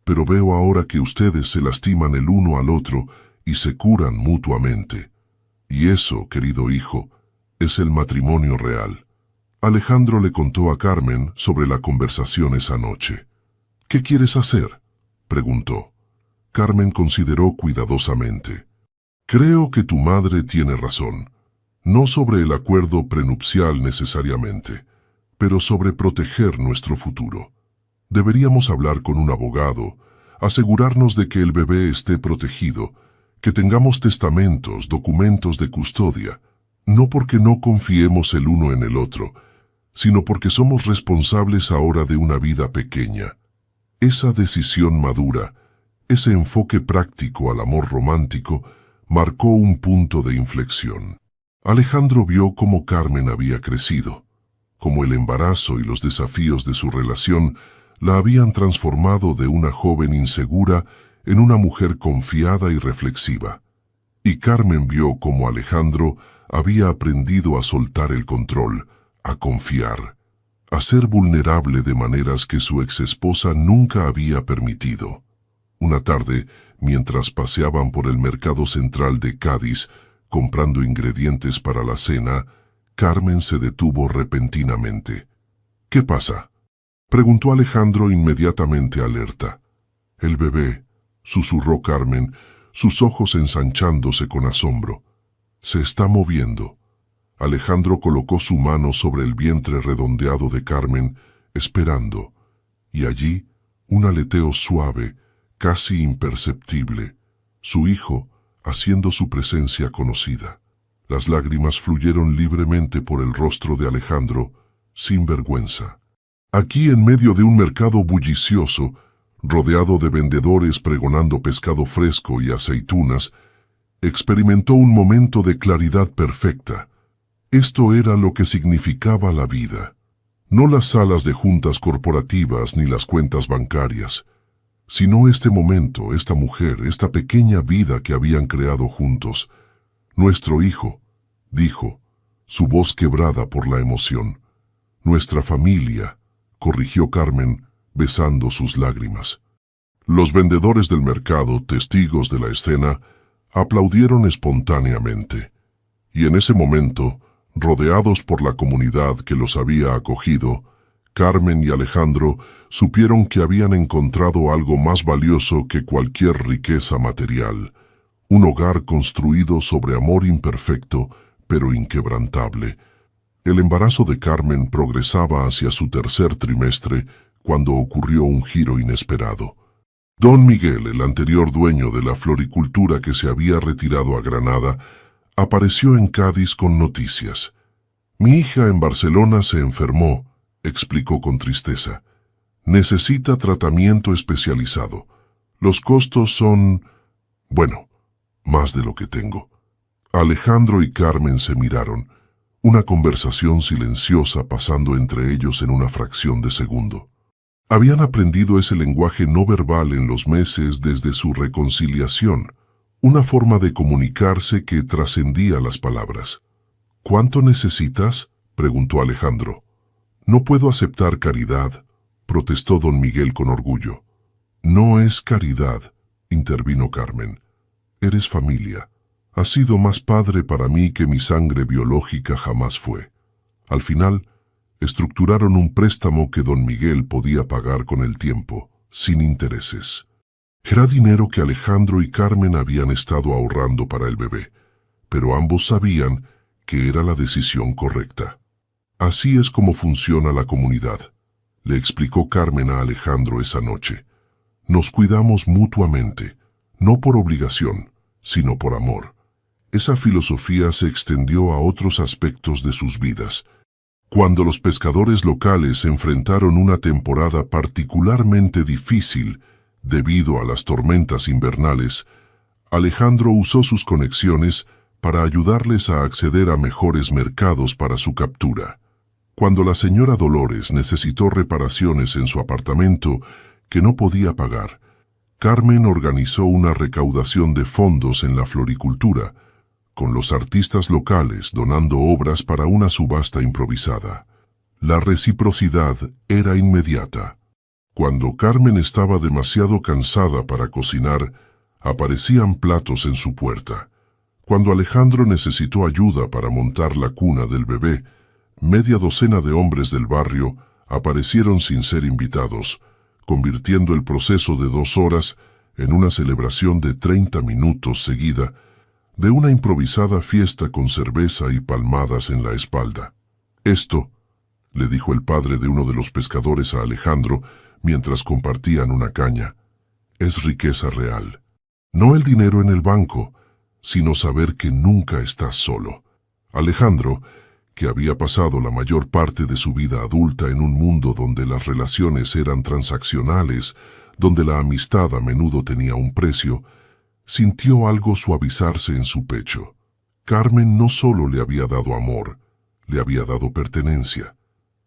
Pero veo ahora que ustedes se lastiman el uno al otro y se curan mutuamente. Y eso, querido hijo, es el matrimonio real». Alejandro le contó a Carmen sobre la conversación esa noche. «¿Qué quieres hacer?», preguntó. Carmen consideró cuidadosamente. «Creo que tu madre tiene razón, no sobre el acuerdo prenupcial necesariamente, pero sobre proteger nuestro futuro. Deberíamos hablar con un abogado, asegurarnos de que el bebé esté protegido, que tengamos testamentos, documentos de custodia, no porque no confiemos el uno en el otro, sino porque somos responsables ahora de una vida pequeña». Esa decisión madura, ese enfoque práctico al amor romántico, marcó un punto de inflexión. Alejandro vio cómo Carmen había crecido, cómo el embarazo y los desafíos de su relación la habían transformado de una joven insegura en una mujer confiada y reflexiva. Y Carmen vio cómo Alejandro había aprendido a soltar el control, a confiar, a ser vulnerable de maneras que su exesposa nunca había permitido. Una tarde, mientras paseaban por el mercado central de Cádiz, comprando ingredientes para la cena, Carmen se detuvo repentinamente. «¿Qué pasa?», preguntó Alejandro inmediatamente alerta. «El bebé», susurró Carmen, sus ojos ensanchándose con asombro. «Se está moviendo». Alejandro colocó su mano sobre el vientre redondeado de Carmen, esperando, y allí, un aleteo suave, casi imperceptible, su hijo haciendo su presencia conocida. Las lágrimas fluyeron libremente por el rostro de Alejandro, sin vergüenza. Aquí, en medio de un mercado bullicioso, rodeado de vendedores pregonando pescado fresco y aceitunas, experimentó un momento de claridad perfecta. Esto era lo que significaba la vida. No las salas de juntas corporativas ni las cuentas bancarias, sino este momento, esta mujer, esta pequeña vida que habían creado juntos. Nuestro hijo, dijo, su voz quebrada por la emoción. Nuestra familia, corrigió Carmen, besando sus lágrimas. Los vendedores del mercado, testigos de la escena, aplaudieron espontáneamente. Y en ese momento, rodeados por la comunidad que los había acogido, Carmen y Alejandro supieron que habían encontrado algo más valioso que cualquier riqueza material, un hogar construido sobre amor imperfecto, pero inquebrantable. El embarazo de Carmen progresaba hacia su tercer trimestre cuando ocurrió un giro inesperado. Don Miguel, el anterior dueño de la floricultura que se había retirado a Granada, apareció en Cádiz con noticias. Mi hija en Barcelona se enfermó, explicó con tristeza. Necesita tratamiento especializado. Los costos son, bueno, más de lo que tengo. Alejandro y Carmen se miraron, una conversación silenciosa pasando entre ellos en una fracción de segundo. Habían aprendido ese lenguaje no verbal en los meses desde su reconciliación, una forma de comunicarse que trascendía las palabras. ¿Cuánto necesitas?, preguntó Alejandro. No puedo aceptar caridad, protestó don Miguel con orgullo. No es caridad, intervino Carmen. Eres familia. Has sido más padre para mí que mi sangre biológica jamás fue. Al final, estructuraron un préstamo que don Miguel podía pagar con el tiempo, sin intereses. Era dinero que Alejandro y Carmen habían estado ahorrando para el bebé, pero ambos sabían que era la decisión correcta. Así es como funciona la comunidad, le explicó Carmen a Alejandro esa noche. Nos cuidamos mutuamente, no por obligación, sino por amor. Esa filosofía se extendió a otros aspectos de sus vidas. Cuando los pescadores locales enfrentaron una temporada particularmente difícil debido a las tormentas invernales, Alejandro usó sus conexiones para ayudarles a acceder a mejores mercados para su captura. Cuando la señora Dolores necesitó reparaciones en su apartamento que no podía pagar, Carmen organizó una recaudación de fondos en la floricultura, con los artistas locales donando obras para una subasta improvisada. La reciprocidad era inmediata. Cuando Carmen estaba demasiado cansada para cocinar, aparecían platos en su puerta. Cuando Alejandro necesitó ayuda para montar la cuna del bebé, media docena de hombres del barrio aparecieron sin ser invitados, convirtiendo el proceso de 2 horas en una celebración de 30 minutos seguida, de una improvisada fiesta con cerveza y palmadas en la espalda. Esto, le dijo el padre de uno de los pescadores a Alejandro mientras compartían una caña, es riqueza real. No el dinero en el banco, sino saber que nunca estás solo. Alejandro, que había pasado la mayor parte de su vida adulta en un mundo donde las relaciones eran transaccionales, donde la amistad a menudo tenía un precio, sintió algo suavizarse en su pecho. Carmen no solo le había dado amor, le había dado pertenencia.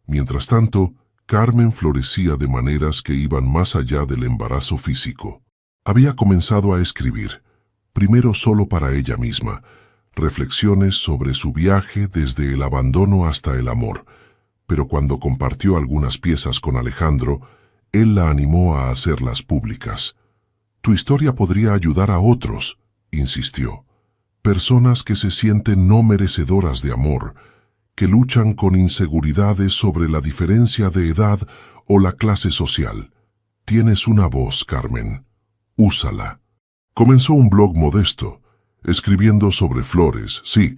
Mientras tanto, Carmen florecía de maneras que iban más allá del embarazo físico. Había comenzado a escribir, primero solo para ella misma, reflexiones sobre su viaje desde el abandono hasta el amor, pero cuando compartió algunas piezas con Alejandro, él la animó a hacerlas públicas. Tu historia podría ayudar a otros, insistió. Personas que se sienten no merecedoras de amor, que luchan con inseguridades sobre la diferencia de edad o la clase social. Tienes una voz, Carmen. Úsala. Comenzó un blog modesto, escribiendo sobre flores, sí,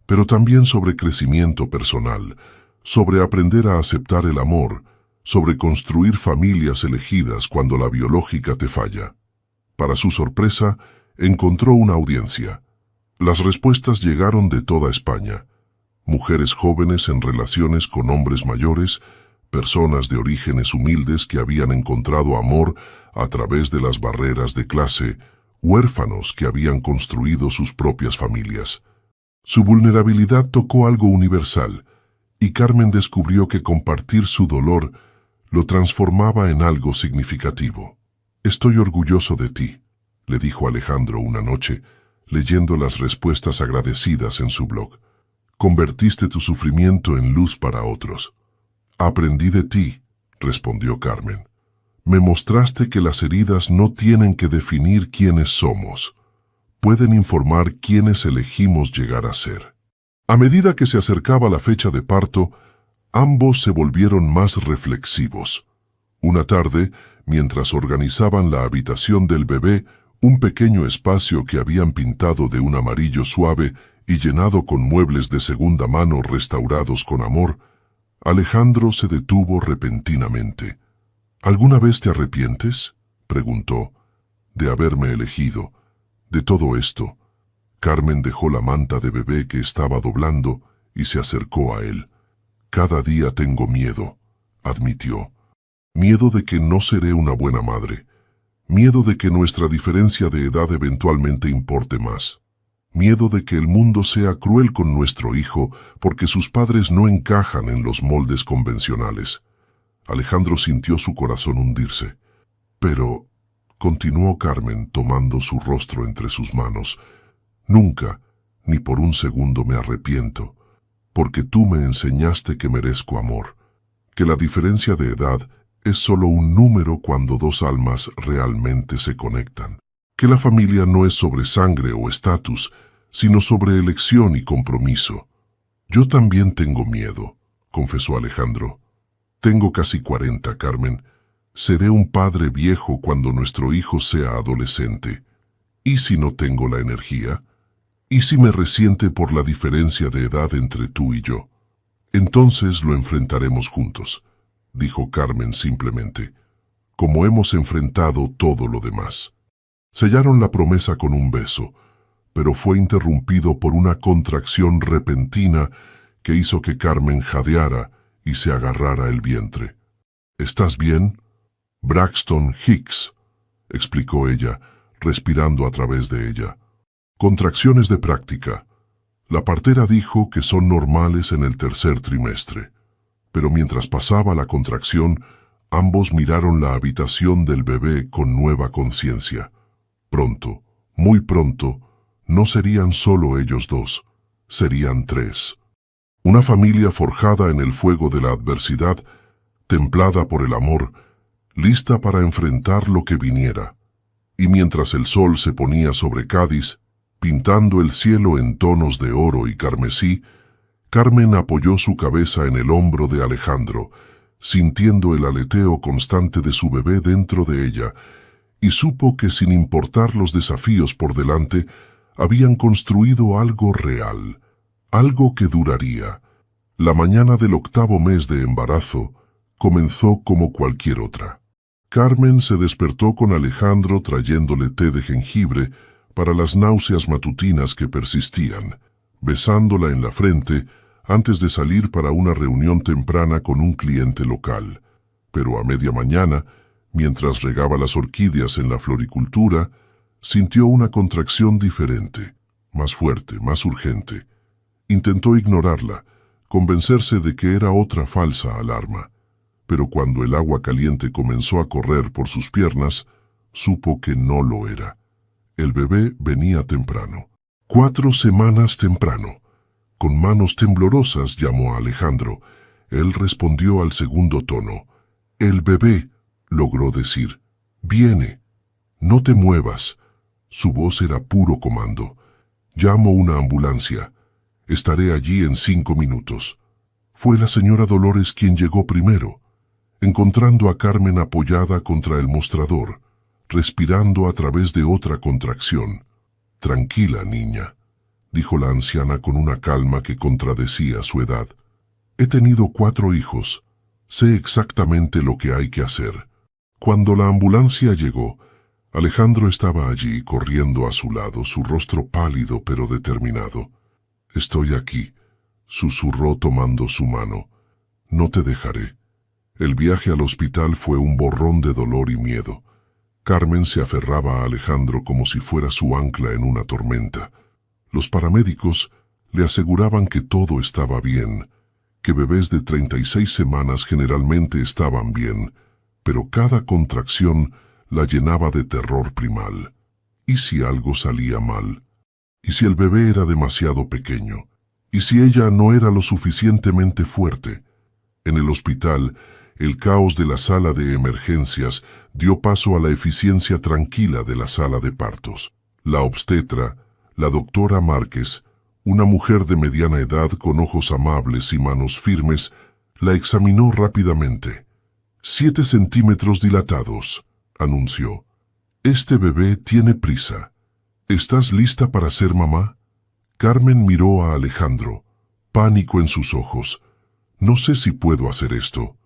pero también sobre crecimiento personal, sobre aprender a aceptar el amor, sobre construir familias elegidas cuando la biológica te falla. Para su sorpresa, encontró una audiencia. Las respuestas llegaron de toda España. Mujeres jóvenes en relaciones con hombres mayores, personas de orígenes humildes que habían encontrado amor a través de las barreras de clase, huérfanos que habían construido sus propias familias. Su vulnerabilidad tocó algo universal, y Carmen descubrió que compartir su dolor lo transformaba en algo significativo. Estoy orgulloso de ti, le dijo Alejandro una noche, leyendo las respuestas agradecidas en su blog. Convertiste tu sufrimiento en luz para otros. Aprendí de ti, respondió Carmen. Me mostraste que las heridas no tienen que definir quiénes somos. Pueden informar quiénes elegimos llegar a ser. A medida que se acercaba la fecha de parto, ambos se volvieron más reflexivos. Una tarde, mientras organizaban la habitación del bebé, un pequeño espacio que habían pintado de un amarillo suave y llenado con muebles de segunda mano restaurados con amor, Alejandro se detuvo repentinamente. ¿Alguna vez te arrepientes?, preguntó, de haberme elegido, de todo esto. Carmen dejó la manta de bebé que estaba doblando y se acercó a él. Cada día tengo miedo, admitió. Miedo de que no seré una buena madre. Miedo de que nuestra diferencia de edad eventualmente importe más. Miedo de que el mundo sea cruel con nuestro hijo porque sus padres no encajan en los moldes convencionales. Alejandro sintió su corazón hundirse. Pero, continuó Carmen tomando su rostro entre sus manos, nunca, ni por un segundo me arrepiento, porque tú me enseñaste que merezco amor, que la diferencia de edad es solo un número cuando dos almas realmente se conectan, que la familia no es sobre sangre o estatus, sino sobre elección y compromiso. Yo también tengo miedo, confesó Alejandro. Tengo casi 40, Carmen. Seré un padre viejo cuando nuestro hijo sea adolescente. ¿Y si no tengo la energía? ¿Y si me resiente por la diferencia de edad entre tú y yo? Entonces lo enfrentaremos juntos, dijo Carmen simplemente, como hemos enfrentado todo lo demás. Sellaron la promesa con un beso, pero fue interrumpido por una contracción repentina que hizo que Carmen jadeara y se agarrara el vientre. ¿Estás bien? Braxton Hicks, explicó ella, respirando a través de ella. Contracciones de práctica. La partera dijo que son normales en el tercer trimestre. Pero mientras pasaba la contracción, ambos miraron la habitación del bebé con nueva conciencia. Pronto, muy pronto, no serían solo ellos dos, serían tres. Una familia forjada en el fuego de la adversidad, templada por el amor, lista para enfrentar lo que viniera. Y mientras el sol se ponía sobre Cádiz, pintando el cielo en tonos de oro y carmesí, Carmen apoyó su cabeza en el hombro de Alejandro, sintiendo el aleteo constante de su bebé dentro de ella, y supo que sin importar los desafíos por delante, habían construido algo real, algo que duraría. La mañana del 8º mes de embarazo comenzó como cualquier otra. Carmen se despertó con Alejandro trayéndole té de jengibre para las náuseas matutinas que persistían, besándola en la frente antes de salir para una reunión temprana con un cliente local. Pero a media mañana, mientras regaba las orquídeas en la floricultura, sintió una contracción diferente, más fuerte, más urgente. Intentó ignorarla, convencerse de que era otra falsa alarma. Pero cuando el agua caliente comenzó a correr por sus piernas, supo que no lo era. El bebé venía temprano. 4 semanas temprano. Con manos temblorosas llamó a Alejandro. Él respondió al segundo tono. «El bebé», logró decir. «Viene. No te muevas». Su voz era puro comando. «Llamo una ambulancia. Estaré allí en 5 minutos». Fue la señora Dolores quien llegó primero, encontrando a Carmen apoyada contra el mostrador, respirando a través de otra contracción. «Tranquila, niña», dijo la anciana con una calma que contradecía su edad. «He tenido 4 hijos. Sé exactamente lo que hay que hacer». Cuando la ambulancia llegó, Alejandro estaba allí, corriendo a su lado, su rostro pálido pero determinado. «Estoy aquí», susurró tomando su mano. «No te dejaré». El viaje al hospital fue un borrón de dolor y miedo. Carmen se aferraba a Alejandro como si fuera su ancla en una tormenta. Los paramédicos le aseguraban que todo estaba bien, que bebés de 36 semanas generalmente estaban bien, pero cada contracción la llenaba de terror primal. ¿Y si algo salía mal? ¿Y si el bebé era demasiado pequeño? ¿Y si ella no era lo suficientemente fuerte? En el hospital, el caos de la sala de emergencias dio paso a la eficiencia tranquila de la sala de partos. La obstetra, la doctora Márquez, una mujer de mediana edad con ojos amables y manos firmes, la examinó rápidamente. 7 centímetros dilatados, anunció. Este bebé tiene prisa. ¿Estás lista para ser mamá? Carmen miró a Alejandro, pánico en sus ojos. No sé si puedo hacer esto.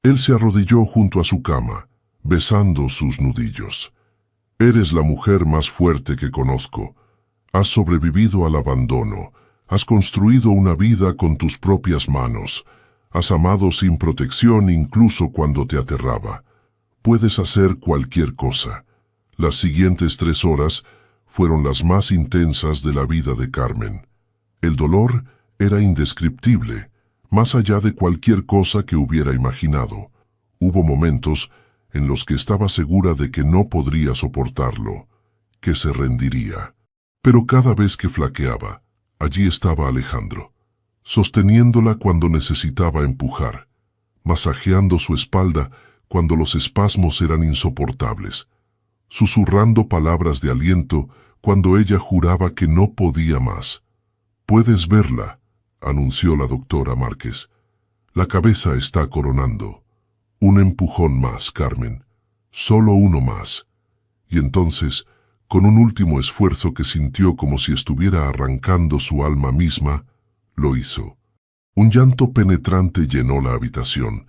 Él se arrodilló junto a su cama, besando sus nudillos. Eres la mujer más fuerte que conozco. Has sobrevivido al abandono. Has construido una vida con tus propias manos. Has amado sin protección incluso cuando te aterraba. Puedes hacer cualquier cosa. Las siguientes 3 horas fueron las más intensas de la vida de Carmen. El dolor era indescriptible, más allá de cualquier cosa que hubiera imaginado. Hubo momentos en los que estaba segura de que no podría soportarlo, que se rendiría. Pero cada vez que flaqueaba, allí estaba Alejandro, sosteniéndola cuando necesitaba empujar, masajeando su espalda cuando los espasmos eran insoportables, susurrando palabras de aliento cuando ella juraba que no podía más. «Puedes verla», anunció la doctora Márquez. «La cabeza está coronando. Un empujón más, Carmen. Solo uno más». Y entonces, con un último esfuerzo que sintió como si estuviera arrancando su alma misma, lo hizo. Un llanto penetrante llenó la habitación,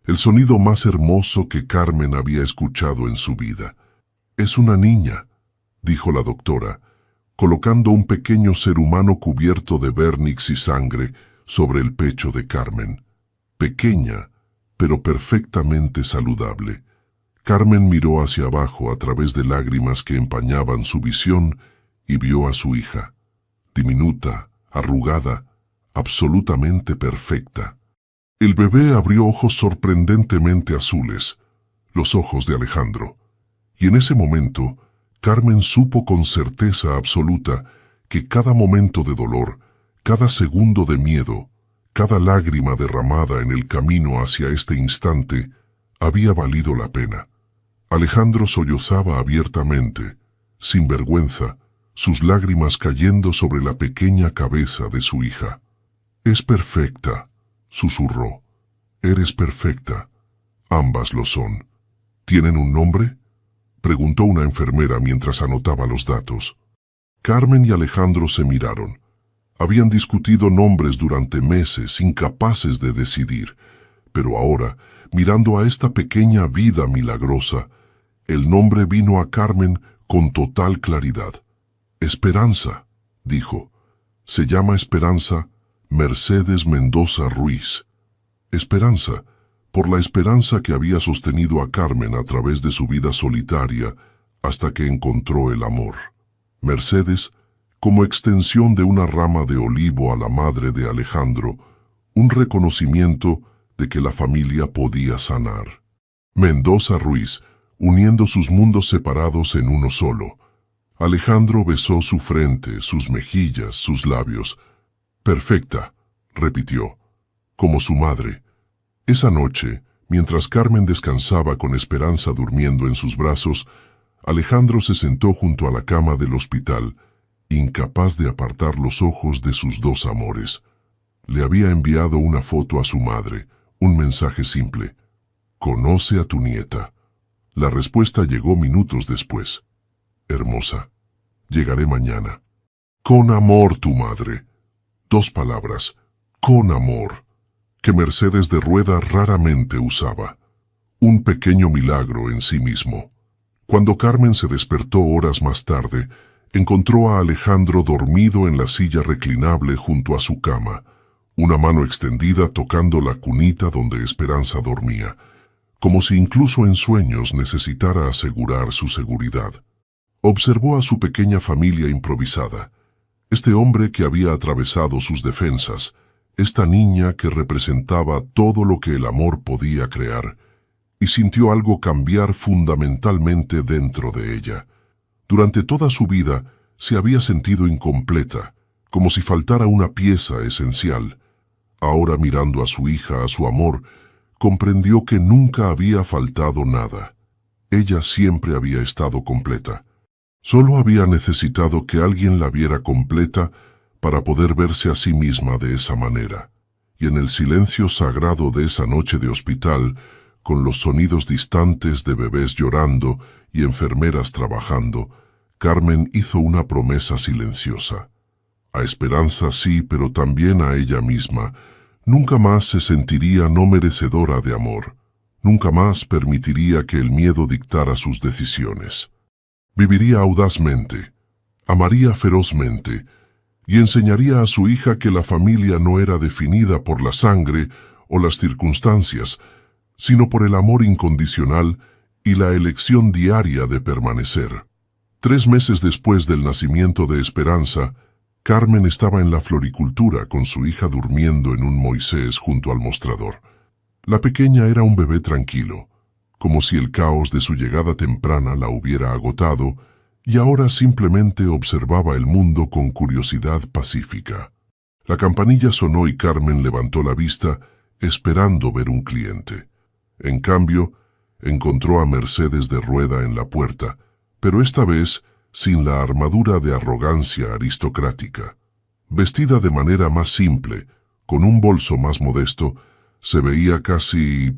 el sonido más hermoso que Carmen había escuchado en su vida. «Es una niña», dijo la doctora, colocando un pequeño ser humano cubierto de vérnix y sangre sobre el pecho de Carmen. Pequeña, pero perfectamente saludable. Carmen miró hacia abajo a través de lágrimas que empañaban su visión y vio a su hija, diminuta, arrugada, absolutamente perfecta. El bebé abrió ojos sorprendentemente azules, los ojos de Alejandro, y en ese momento Carmen supo con certeza absoluta que cada momento de dolor, cada segundo de miedo, cada lágrima derramada en el camino hacia este instante había valido la pena. Alejandro sollozaba abiertamente, sin vergüenza, sus lágrimas cayendo sobre la pequeña cabeza de su hija. «Es perfecta», susurró. «Eres perfecta. Ambas lo son». «¿Tienen un nombre?», preguntó una enfermera mientras anotaba los datos. Carmen y Alejandro se miraron. Habían discutido nombres durante meses, incapaces de decidir, pero ahora, mirando a esta pequeña vida milagrosa, el nombre vino a Carmen con total claridad. «Esperanza», dijo. «Se llama Esperanza Mercedes Mendoza Ruiz». Esperanza, por la esperanza que había sostenido a Carmen a través de su vida solitaria hasta que encontró el amor. Mercedes, como extensión de una rama de olivo a la madre de Alejandro, un reconocimiento de que la familia podía sanar. Mendoza Ruiz, uniendo sus mundos separados en uno solo. Alejandro besó su frente, sus mejillas, sus labios. «Perfecta», repitió, como su madre. Esa noche, mientras Carmen descansaba con Esperanza durmiendo en sus brazos, Alejandro se sentó junto a la cama del hospital, incapaz de apartar los ojos de sus 2 amores. Le había enviado una foto a su madre, un mensaje simple: «Conoce a tu nieta». La respuesta llegó minutos después: «Hermosa, llegaré mañana». «Con amor, tu madre». 2 palabras: «con amor», que Mercedes de Rueda raramente usaba. Un pequeño milagro en sí mismo. Cuando Carmen se despertó horas más tarde, encontró a Alejandro dormido en la silla reclinable junto a su cama, una mano extendida tocando la cunita donde Esperanza dormía, como si incluso en sueños necesitara asegurar su seguridad. Observó a su pequeña familia improvisada, este hombre que había atravesado sus defensas, esta niña que representaba todo lo que el amor podía crear, y sintió algo cambiar fundamentalmente dentro de ella. Durante toda su vida se había sentido incompleta, como si faltara una pieza esencial. Ahora, mirando a su hija, a su amor, comprendió que nunca había faltado nada. Ella siempre había estado completa. Solo había necesitado que alguien la viera completa para poder verse a sí misma de esa manera. Y en el silencio sagrado de esa noche de hospital, con los sonidos distantes de bebés llorando y enfermeras trabajando, Carmen hizo una promesa silenciosa. A Esperanza sí, pero también a ella misma. Nunca más se sentiría no merecedora de amor. Nunca más permitiría que el miedo dictara sus decisiones. Viviría audazmente, amaría ferozmente, y enseñaría a su hija que la familia no era definida por la sangre o las circunstancias, sino por el amor incondicional y la elección diaria de permanecer. 3 meses después del nacimiento de Esperanza, Carmen estaba en la floricultura con su hija durmiendo en un Moisés junto al mostrador. La pequeña era un bebé tranquilo, como si el caos de su llegada temprana la hubiera agotado, y ahora simplemente observaba el mundo con curiosidad pacífica. La campanilla sonó y Carmen levantó la vista, esperando ver un cliente. En cambio, encontró a Mercedes de Rueda en la puerta, pero esta vez sin la armadura de arrogancia aristocrática. Vestida de manera más simple, con un bolso más modesto, se veía casi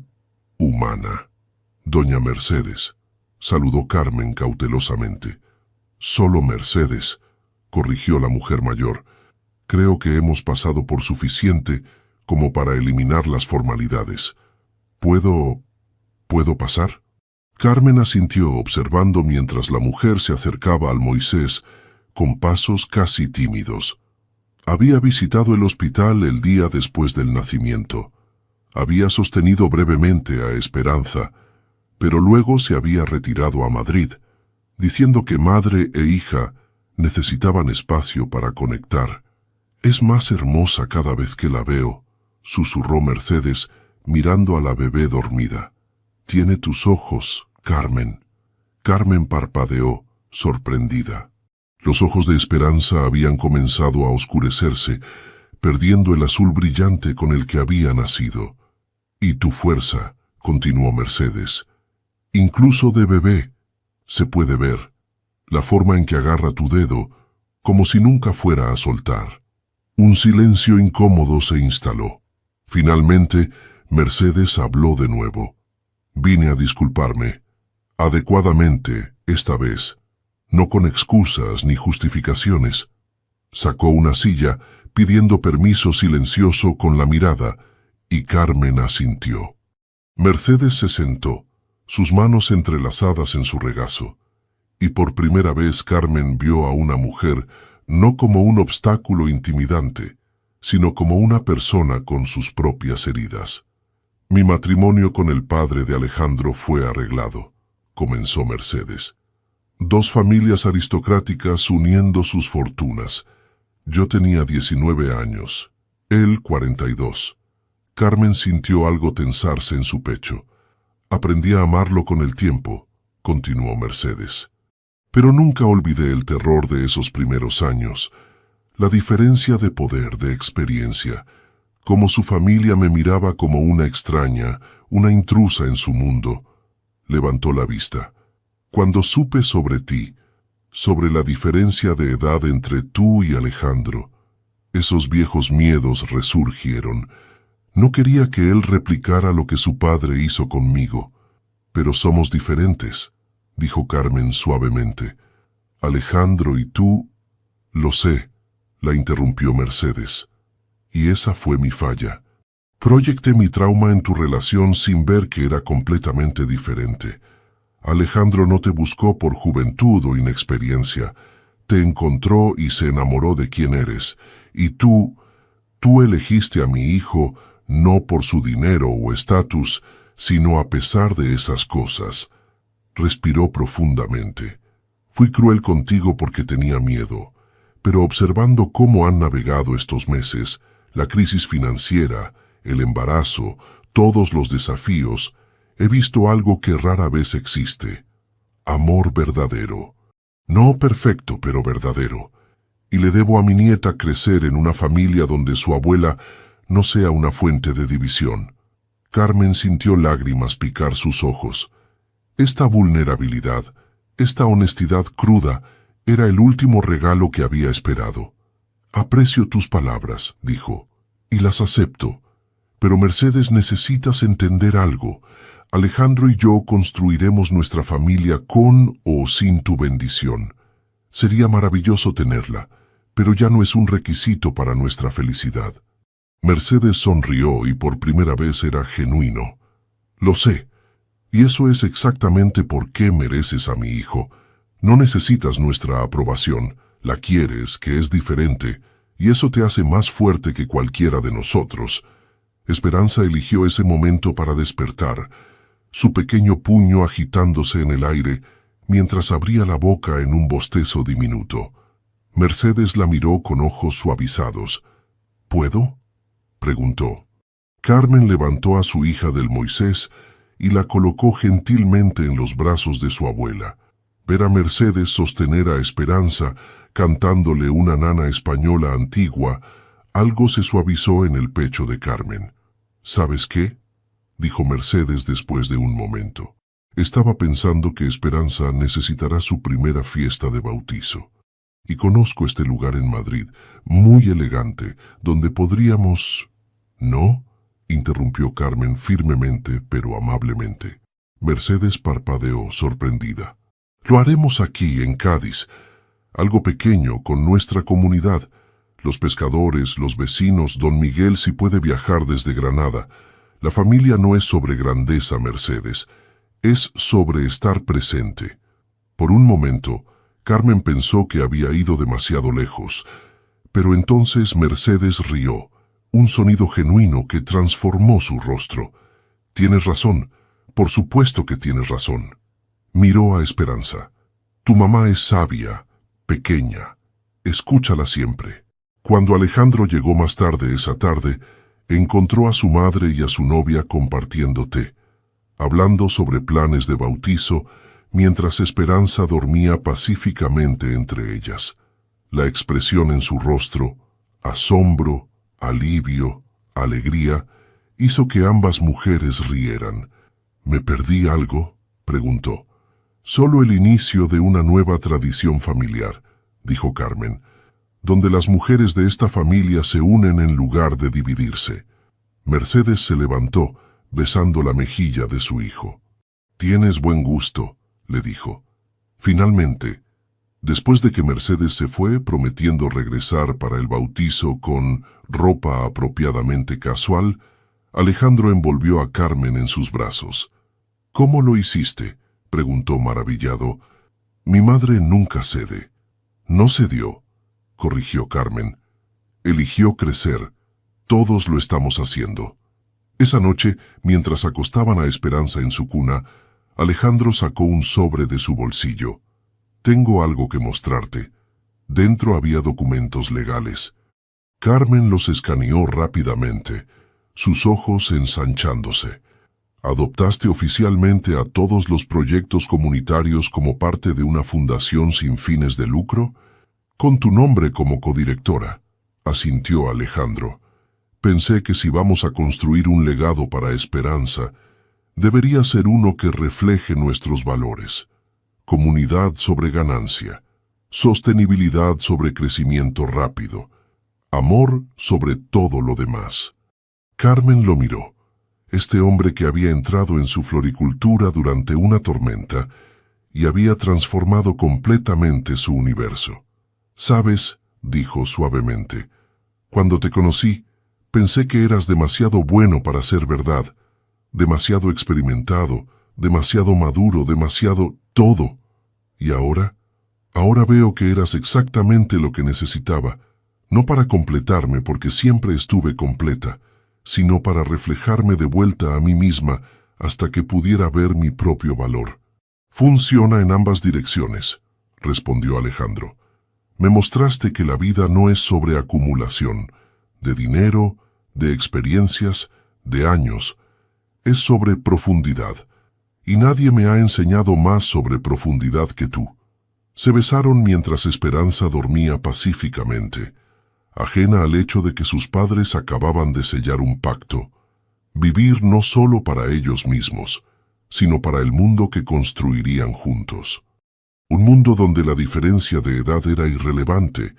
humana. «Doña Mercedes», saludó Carmen cautelosamente. «Solo Mercedes», corrigió la mujer mayor. «Creo que hemos pasado por suficiente como para eliminar las formalidades. ¿Puedo pasar?» Carmen asintió observando mientras la mujer se acercaba al Moisés con pasos casi tímidos. Había visitado el hospital el día después del nacimiento. Había sostenido brevemente a Esperanza, pero luego se había retirado a Madrid, diciendo que madre e hija necesitaban espacio para conectar. «Es más hermosa cada vez que la veo», susurró Mercedes, mirando a la bebé dormida. «Tiene tus ojos, Carmen». Carmen parpadeó, sorprendida. Los ojos de Esperanza habían comenzado a oscurecerse, perdiendo el azul brillante con el que había nacido. «Y tu fuerza», continuó Mercedes. «Incluso de bebé se puede ver la forma en que agarra tu dedo, como si nunca fuera a soltar». Un silencio incómodo se instaló. Finalmente, Mercedes habló de nuevo. «Vine a disculparme, adecuadamente, esta vez, no con excusas ni justificaciones». Sacó una silla, pidiendo permiso silencioso con la mirada, y Carmen asintió. Mercedes se sentó, sus manos entrelazadas en su regazo, y por primera vez Carmen vio a una mujer no como un obstáculo intimidante, sino como una persona con sus propias heridas. «Mi matrimonio con el padre de Alejandro fue arreglado», comenzó Mercedes. «2 familias aristocráticas uniendo sus fortunas. Yo tenía 19 años, él 42. Carmen sintió algo tensarse en su pecho. «Aprendí a amarlo con el tiempo», continuó Mercedes. «Pero nunca olvidé el terror de esos primeros años, la diferencia de poder, de experiencia, cómo su familia me miraba como una extraña, una intrusa en su mundo». Levantó la vista. «Cuando supe sobre ti, sobre la diferencia de edad entre tú y Alejandro, esos viejos miedos resurgieron. No quería que él replicara lo que su padre hizo conmigo. Pero somos diferentes», dijo Carmen suavemente. «Alejandro y tú...» «Lo sé», la interrumpió Mercedes. «Y esa fue mi falla. Proyecté mi trauma en tu relación sin ver que era completamente diferente. Alejandro no te buscó por juventud o inexperiencia. Te encontró y se enamoró de quién eres. Y tú elegiste a mi hijo no por su dinero o estatus, sino a pesar de esas cosas». Respiró profundamente. «Fui cruel contigo porque tenía miedo, pero observando cómo han navegado estos meses, la crisis financiera, el embarazo, todos los desafíos, he visto algo que rara vez existe. Amor verdadero. No perfecto, pero verdadero. Y le debo a mi nieta crecer en una familia donde su abuela no sea una fuente de división. Carmen sintió lágrimas picar sus ojos. Esta vulnerabilidad, esta honestidad cruda, era el último regalo que había esperado. Aprecio tus palabras, dijo, y las acepto. Pero Mercedes, necesitas entender algo. Alejandro y yo construiremos nuestra familia con o sin tu bendición. Sería maravilloso tenerla, pero ya no es un requisito para nuestra felicidad. Mercedes sonrió y por primera vez era genuino. Lo sé, y eso es exactamente por qué mereces a mi hijo. No necesitas nuestra aprobación, la quieres, que es diferente, y eso te hace más fuerte que cualquiera de nosotros. Esperanza eligió ese momento para despertar, su pequeño puño agitándose en el aire mientras abría la boca en un bostezo diminuto. Mercedes la miró con ojos suavizados. ¿Puedo?, preguntó. Carmen levantó a su hija del Moisés y la colocó gentilmente en los brazos de su abuela. Ver a Mercedes sostener a Esperanza cantándole una nana española antigua, algo se suavizó en el pecho de Carmen. ¿Sabes qué?, dijo Mercedes después de un momento. Estaba pensando que Esperanza necesitará su primera fiesta de bautizo. Y conozco este lugar en Madrid, muy elegante, donde podríamos... ¿No?, interrumpió Carmen firmemente pero amablemente. Mercedes parpadeó, sorprendida. Lo haremos aquí, en Cádiz, algo pequeño, con nuestra comunidad. Los pescadores, los vecinos, don Miguel si puede viajar desde Granada. La familia no es sobre grandeza, Mercedes, es sobre estar presente. Por un momento, Carmen pensó que había ido demasiado lejos, pero entonces Mercedes rió, un sonido genuino que transformó su rostro. Tienes razón, por supuesto que tienes razón. Miró a Esperanza. Tu mamá es sabia, pequeña. Escúchala siempre. Cuando Alejandro llegó más tarde esa tarde, encontró a su madre y a su novia compartiendo té, hablando sobre planes de bautizo, mientras Esperanza dormía pacíficamente entre ellas. La expresión en su rostro, asombro, alivio, alegría, hizo que ambas mujeres rieran. ¿Me perdí algo?, preguntó. Solo el inicio de una nueva tradición familiar, dijo Carmen, donde las mujeres de esta familia se unen en lugar de dividirse. Mercedes se levantó, besando la mejilla de su hijo. Tienes buen gusto, le dijo. Finalmente, después de que Mercedes se fue prometiendo regresar para el bautizo con ropa apropiadamente casual, Alejandro envolvió a Carmen en sus brazos. ¿Cómo lo hiciste?, preguntó maravillado. Mi madre nunca cede. No cedió, corrigió Carmen. Eligió crecer. Todos lo estamos haciendo. Esa noche, mientras acostaban a Esperanza en su cuna, Alejandro sacó un sobre de su bolsillo. Tengo algo que mostrarte. Dentro había documentos legales. Carmen los escaneó rápidamente, sus ojos ensanchándose. Adoptaste oficialmente a todos los proyectos comunitarios como parte de una fundación sin fines de lucro, con tu nombre como codirectora, asintió Alejandro. Pensé que si vamos a construir un legado para Esperanza, debería ser uno que refleje nuestros valores. Comunidad sobre ganancia, sostenibilidad sobre crecimiento rápido, amor sobre todo lo demás. Carmen lo miró. Este hombre que había entrado en su floricultura durante una tormenta y había transformado completamente su universo. «Sabes», dijo suavemente, «cuando te conocí, pensé que eras demasiado bueno para ser verdad, demasiado experimentado, demasiado maduro, demasiado todo. Y ahora veo que eras exactamente lo que necesitaba, no para completarme porque siempre estuve completa, sino para reflejarme de vuelta a mí misma hasta que pudiera ver mi propio valor». «Funciona en ambas direcciones», respondió Alejandro. «Me mostraste que la vida no es sobre acumulación, de dinero, de experiencias, de años. es sobre profundidad, y nadie me ha enseñado más sobre profundidad que tú. Se besaron mientras Esperanza dormía pacíficamente, ajena al hecho de que sus padres acababan de sellar un pacto, vivir no solo para ellos mismos, sino para el mundo que construirían juntos. Un mundo donde la diferencia de edad era irrelevante,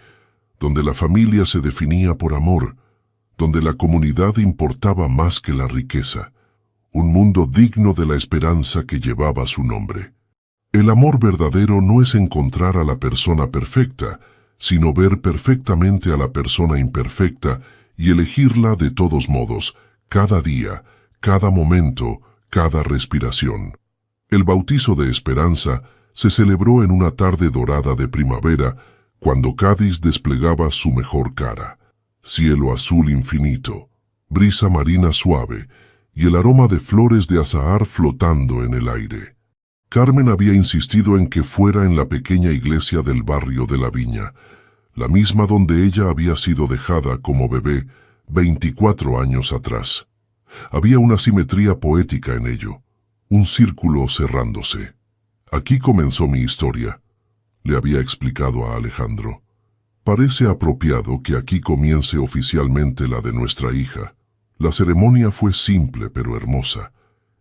donde la familia se definía por amor, donde la comunidad importaba más que la riqueza. Un mundo digno de la esperanza que llevaba su nombre. El amor verdadero no es encontrar a la persona perfecta, sino ver perfectamente a la persona imperfecta y elegirla de todos modos, cada día, cada momento, cada respiración. El bautizo de Esperanza se celebró en una tarde dorada de primavera, cuando Cádiz desplegaba su mejor cara. Cielo azul infinito, brisa marina suave y el aroma de flores de azahar flotando en el aire. Carmen había insistido en que fuera en la pequeña iglesia del barrio de la Viña, la misma donde ella había sido dejada como bebé 24 años atrás. Había una simetría poética en ello, un círculo cerrándose. Aquí comenzó mi historia, le había explicado a Alejandro. Parece apropiado que aquí comience oficialmente la de nuestra hija. La ceremonia fue simple pero hermosa.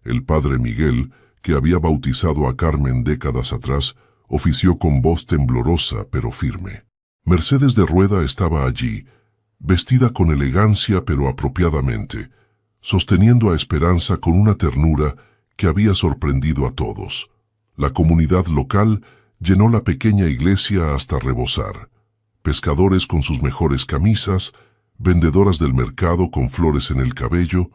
El padre Miguel, que había bautizado a Carmen décadas atrás, ofició con voz temblorosa pero firme. Mercedes de Rueda estaba allí, vestida con elegancia pero apropiadamente, sosteniendo a Esperanza con una ternura que había sorprendido a todos. La comunidad local llenó la pequeña iglesia hasta rebosar. Pescadores con sus mejores camisas, vendedoras del mercado con flores en el cabello,